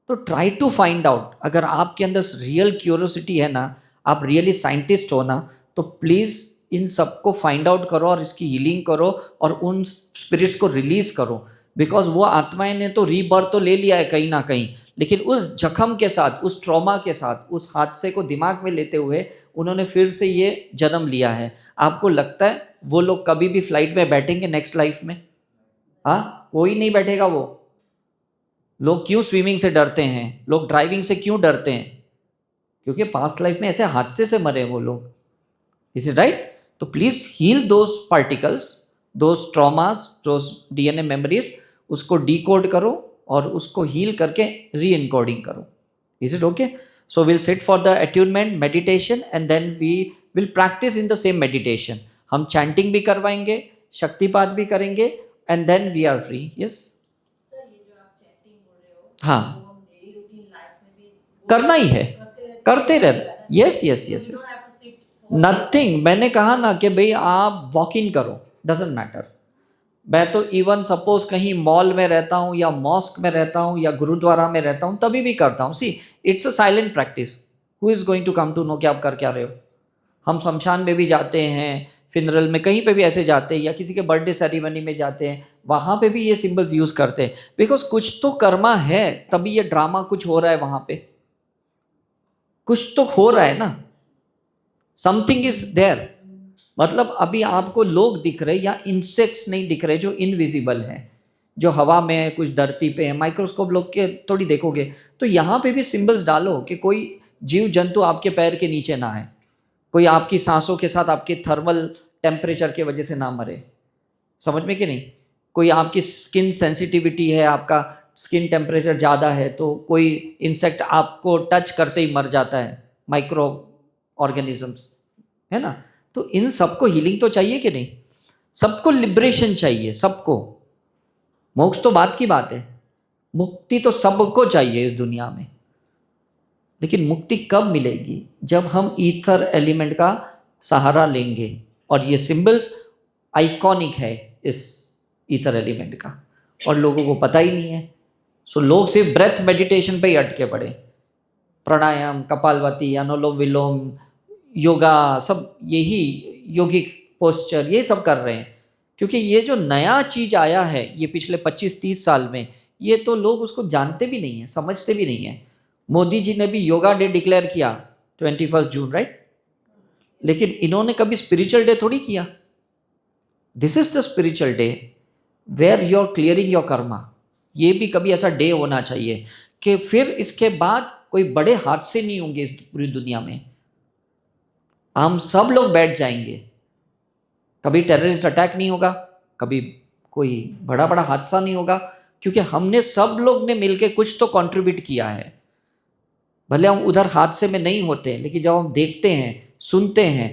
Speaker 1: तो ट्राई टू फाइंड आउट. अगर आपके अंदर रियल क्यूरियोसिटी है ना, आप रियली साइंटिस्ट हो ना, तो प्लीज इन सबको फाइंड आउट करो और इसकी हीलिंग करो और उन स्पिरिट्स को रिलीज करो. बिकॉज वो आत्माएं ने तो रीबर्थ तो ले लिया है कहीं ना कहीं, लेकिन उस जख्म के साथ, उस ट्रॉमा के साथ, उस हादसे को दिमाग में लेते हुए उन्होंने फिर से ये जन्म लिया है. आपको लगता है वो लोग कभी भी फ्लाइट में बैठेंगे नेक्स्ट लाइफ में? हाँ, कोई नहीं बैठेगा. वो लोग क्यों स्विमिंग से डरते हैं, लोग ड्राइविंग से क्यों डरते हैं? क्योंकि पास्ट लाइफ में ऐसे हादसे से मरे वो लोग. Is it right? तो please heal those particles, those traumas, those DNA memories, उसको डिकोड करो और उसको हील करके री एनकोडिंग करो. Is it okay? So will sit for the attunement meditation and then we will practice in the same meditation. हम chanting भी करवाएंगे, शक्तिपात भी करेंगे, and then we are free. Yes, हाँ, करना ही है, करते रहना. Yes yes yes yes. Nothing, मैंने कहा ना कि भाई आप वॉक इन करो, डजेंट मैटर. मैं तो इवन सपोज कहीं मॉल में रहता हूँ या मॉस्क में रहता हूँ या गुरुद्वारा में रहता हूँ तभी भी करता हूँ. See, it's a silent practice. Who is going to come to know कि आप कर क्या रहे हो? हम शमशान में भी जाते हैं, फिनरल में, कहीं पे भी ऐसे जाते हैं, या किसी के बर्थडे सेरेमनी में जाते हैं, वहाँ पे भी ये सिंबल्स यूज करते हैं. बिकॉज कुछ तो कर्मा है, तभी ये ड्रामा कुछ हो रहा है वहाँ पे. कुछ तो हो रहा है ना, समथिंग इज देयर. मतलब अभी आपको लोग दिख रहे या इंसेक्ट्स नहीं दिख रहे जो इनविजिबल हैं, जो हवा में है, कुछ धरती पे है, माइक्रोस्कोप लोग के थोड़ी देखोगे. तो यहाँ पे भी सिंबल्स डालो कि कोई जीव जंतु आपके पैर के नीचे ना आए, कोई आपकी सांसों के साथ आपके थर्मल टेम्परेचर की वजह से ना मरे. समझ में कि नहीं? कोई आपकी स्किन सेंसिटिविटी है, आपका स्किन टेम्परेचर ज़्यादा है, तो कोई इंसेक्ट आपको टच करते ही मर जाता है, माइक्रो ऑर्गेनिजम्स, है ना. तो इन सबको हीलिंग तो चाहिए कि नहीं? सबको लिबरेशन चाहिए, सबको. मोक्ष तो बात की बात है, मुक्ति तो सबको चाहिए इस दुनिया में. लेकिन मुक्ति कब मिलेगी? जब हम ईथर एलिमेंट का सहारा लेंगे. और ये सिंबल्स आइकॉनिक है इस ईथर एलिमेंट का, और लोगों को पता ही नहीं है. सो लोग सिर्फ ब्रेथ मेडिटेशन पे ही अटके पड़े. प्राणायाम, कपालभाति, अनुलोम विलोम, योगा, सब यही योगिक पोस्चर, ये सब कर रहे हैं. क्योंकि ये जो नया चीज आया है ये पिछले 25-30 साल में, ये तो लोग उसको जानते भी नहीं है, समझते भी नहीं है. मोदी जी ने भी योगा डे डिक्लेयर किया 21 जून, राइट? लेकिन इन्होंने कभी स्पिरिचुअल डे थोड़ी किया. This is the spiritual day where you are clearing your karma. ये भी कभी ऐसा डे होना चाहिए कि फिर इसके बाद कोई बड़े हादसे नहीं होंगे इस पूरी दुनिया में. हम सब लोग बैठ जाएंगे, कभी टेररिस्ट अटैक नहीं होगा, कभी कोई बड़ा बड़ा हादसा नहीं होगा, क्योंकि हमने सब लोग ने मिलके कुछ तो कंट्रीब्यूट किया है. भले हम उधर हादसे में नहीं होते, लेकिन जब हम देखते हैं, सुनते हैं,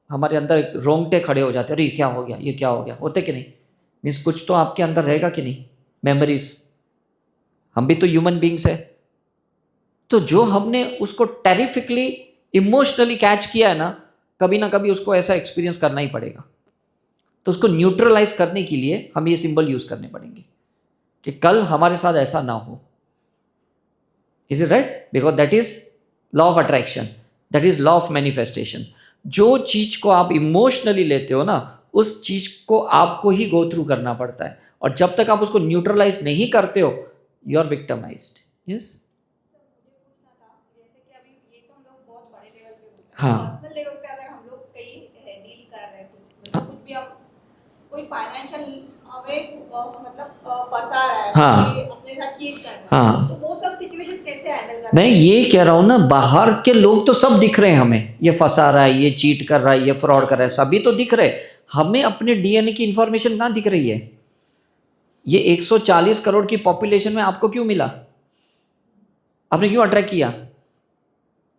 Speaker 1: हमारे अंदर रोंगटे खड़े हो जाते हैं. अरे ये क्या हो गया, ये क्या हो गया, होते कि नहीं? मीन्स कुछ तो आपके अंदर रहेगा कि नहीं, मेमोरीज. हम भी तो ह्यूमन बींग्स है. तो जो हमने उसको टेरिफिकली इमोशनली कैच किया है ना कभी उसको ऐसा एक्सपीरियंस करना ही पड़ेगा. तो उसको न्यूट्रलाइज करने के लिए हम ये सिंबल यूज करने पड़ेंगे कि कल हमारे साथ ऐसा ना हो. Is it right? Because that is law of attraction, that is law of manifestation. जो चीज को आप इमोशनली लेते हो ना, उस चीज को आपको ही गो थ्रू करना पड़ता है. और जब तक आप उसको न्यूट्रलाइज नहीं करते हो, यू आर विक्टिमाइज्ड. यस, हाँ,
Speaker 3: पर्सनल लेवल पे अगर हम लोग कहीं डील कर रहे हैं, कुछ मतलब कुछ भी आप कोई फाइनेंशियल हमें मतलब फंसा रहा है,
Speaker 1: हाँ।
Speaker 3: कोई अपने साथ चीट कर रहा है,
Speaker 1: हाँ।
Speaker 3: तो वो सब सिचुएशन कैसे हैंडल करना
Speaker 1: मैं
Speaker 3: है?
Speaker 1: ये कह रहा हूँ ना, बाहर के लोग तो सब दिख रहे हैं हमें, ये फंसा रहा है, ये चीट कर रहा है, ये फ्रॉड कर रहा है, सभी तो दिख रहे हैं। हमें अपने डीएनए की इंफॉर्मेशन कहाँ दिख रही है? ये 140 करोड़ की पॉपुलेशन में आपको क्यों मिला? आपने क्यों अट्रैक्ट किया?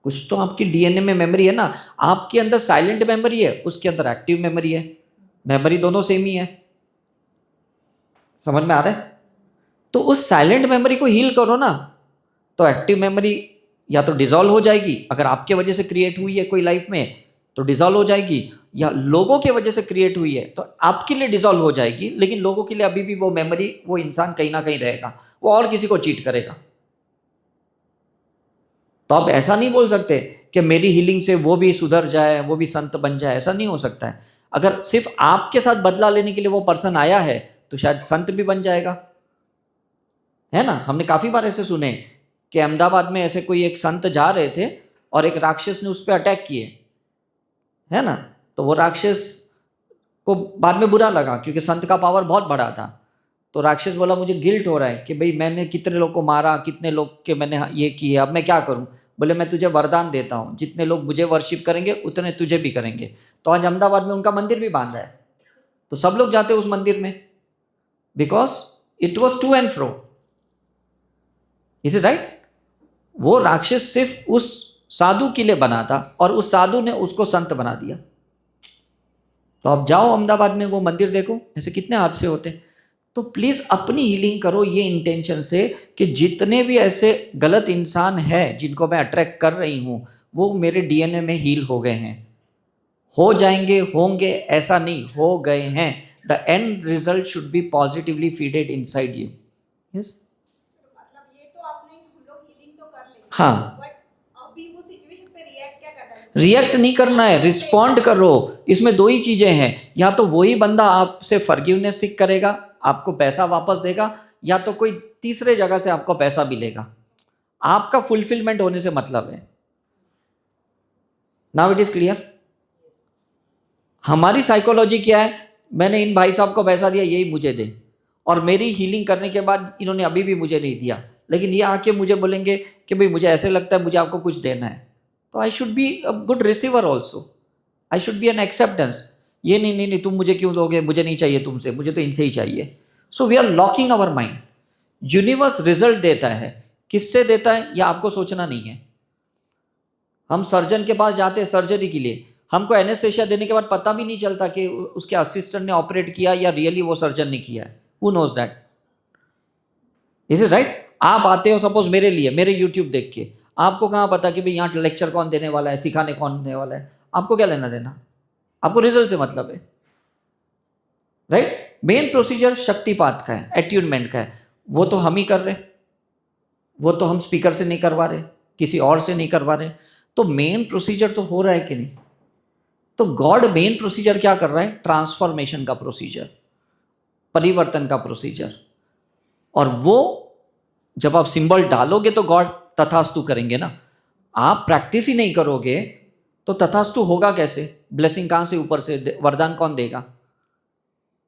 Speaker 1: कुछ तो आपकी डीएनए में मेमोरी है ना। आपके अंदर साइलेंट मेमोरी है, उसके अंदर एक्टिव मेमोरी है, मेमोरी दोनों सेम ही है। समझ में आ रहा है? तो उस साइलेंट मेमोरी को हील करो ना, तो एक्टिव मेमोरी या तो डिसॉल्व हो जाएगी, अगर आपके वजह से क्रिएट हुई है कोई लाइफ में तो डिसॉल्व हो जाएगी, या लोगों के वजह से क्रिएट हुई है तो आपके लिए डिसॉल्व हो जाएगी, लेकिन लोगों के लिए अभी भी वो मेमोरी, वो इंसान कहीं ना कहीं रहेगा, वो और किसी को चीट करेगा। तो आप ऐसा नहीं बोल सकते कि मेरी हीलिंग से वो भी सुधर जाए, वो भी संत बन जाए, ऐसा नहीं हो सकता है। अगर सिर्फ आपके साथ बदला लेने के लिए वो पर्सन आया है तो शायद संत भी बन जाएगा, है ना। हमने काफी बार ऐसे सुने कि अहमदाबाद में ऐसे कोई एक संत जा रहे थे और एक राक्षस ने उस पर अटैक किए, है ना। तो वो राक्षस को बाद में बुरा लगा क्योंकि संत का पावर बहुत बड़ा था। तो राक्षस बोला मुझे गिल्ट हो रहा है कि भाई मैंने कितने लोग को मारा, कितने लोग के मैंने ये किए, अब मैं क्या करूं। बोले मैं तुझे वरदान देता हूं, जितने लोग मुझे वर्शिप करेंगे उतने तुझे भी करेंगे। तो आज अहमदाबाद में उनका मंदिर भी बांधा है, तो सब लोग जाते उस मंदिर में, because it was to and fro. Is it right? वो राक्षस सिर्फ उस साधु के लिए बना था और उस साधु ने उसको संत बना दिया। तो आप जाओ अहमदाबाद में वो मंदिर देखो, ऐसे कितने हादसे होते। तो प्लीज अपनी हीलिंग करो ये इंटेंशन से कि जितने भी ऐसे गलत इंसान हैं जिनको मैं अट्रैक्ट कर रही हूं, वो मेरे डीएनए में हील हो गए हैं, हो जाएंगे, होंगे, ऐसा नहीं, हो गए हैं। The end result should be positively feeded inside you. Yes.
Speaker 3: मतलब ये तो आपने हम लोग हीलिंग तो कर लेंगे,
Speaker 1: हाँ।
Speaker 3: बट अभी वो सिचुएशन पे रिएक्ट क्या करना है?
Speaker 1: रिएक्ट नहीं करना है, रिस्पॉन्ड करो। इसमें दो ही चीजें हैं, या तो वही बंदा आपसे फॉरगिवनेस सीख करेगा, आपको पैसा वापस देगा, या तो कोई तीसरे जगह से आपको पैसा मिलेगा। आपका फुलफिलमेंट होने से मतलब है। Now it is clear. हमारी साइकोलॉजी क्या है? मैंने इन भाई साहब को पैसा दिया, यही मुझे दे, और मेरी हीलिंग करने के बाद इन्होंने अभी भी मुझे नहीं दिया, लेकिन ये आके मुझे बोलेंगे कि भाई मुझे ऐसे लगता है मुझे आपको कुछ देना है। तो I should be a good receiver also, I should be N acceptance. ये नहीं नहीं नहीं तुम मुझे क्यों दोगे, मुझे नहीं चाहिए तुमसे, मुझे तो इनसे ही चाहिए। So we are locking our mind. Universe result देता है, किससे देता है यह आपको सोचना नहीं है। हम सर्जन के पास जाते हैं सर्जरी के लिए, हमको एनेस्थेशिया देने के बाद पता भी नहीं चलता कि उसके असिस्टेंट ने ऑपरेट किया या रियली वो सर्जन ने किया है। Who knows that? Is it right? आप आते हो सपोज मेरे लिए, मेरे यूट्यूब देख के, आपको कहाँ पता कि भाई यहाँ लेक्चर कौन देने वाला है, सिखाने कौन देने वाला है? आपको क्या लेना देना? आपको रिजल्ट से मतलब है, राइट? मेन प्रोसीजर शक्तिपात का है, एट्यूनमेंट का है, वो तो हम ही कर रहे, वो तो हम स्पीकर से नहीं करवा रहे, किसी और से नहीं करवा रहे। तो मेन प्रोसीजर तो हो रहा है कि नहीं? तो गॉड मेन प्रोसीजर क्या कर रहा है? ट्रांसफॉर्मेशन का प्रोसीजर, परिवर्तन का प्रोसीजर। और वो जब आप सिंबल डालोगे तो गॉड तथास्तु करेंगे ना। आप प्रैक्टिस ही नहीं करोगे तो तथास्तु होगा कैसे? ब्लेसिंग कहां से ऊपर से, वरदान कौन देगा?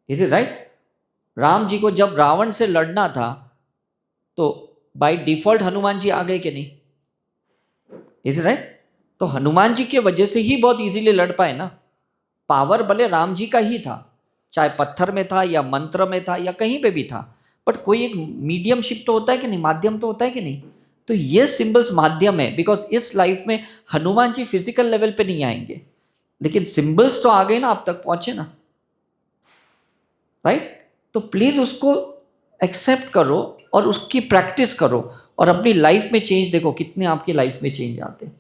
Speaker 1: Is it right? Ram ji को जब रावण से लड़ना था तो बाय डिफॉल्ट हनुमान जी आ गए कि नहीं? Is it right? तो हनुमान जी के वजह से ही बहुत इजीली लड़ पाए ना। पावर भले राम जी का ही था, चाहे पत्थर में था या मंत्र में था या कहीं पे भी था, बट कोई एक मीडियमशिप तो होता है कि नहीं, माध्यम तो होता है कि नहीं। तो ये सिंबल्स माध्यम है, बिकॉज इस लाइफ में हनुमान जी फिजिकल लेवल पे नहीं आएंगे, लेकिन सिंबल्स तो आ गए ना, आप तक पहुंचे ना, राइट? तो प्लीज उसको एक्सेप्ट करो और उसकी प्रैक्टिस करो और अपनी लाइफ में चेंज देखो, कितने आपकी लाइफ में चेंज आते हैं।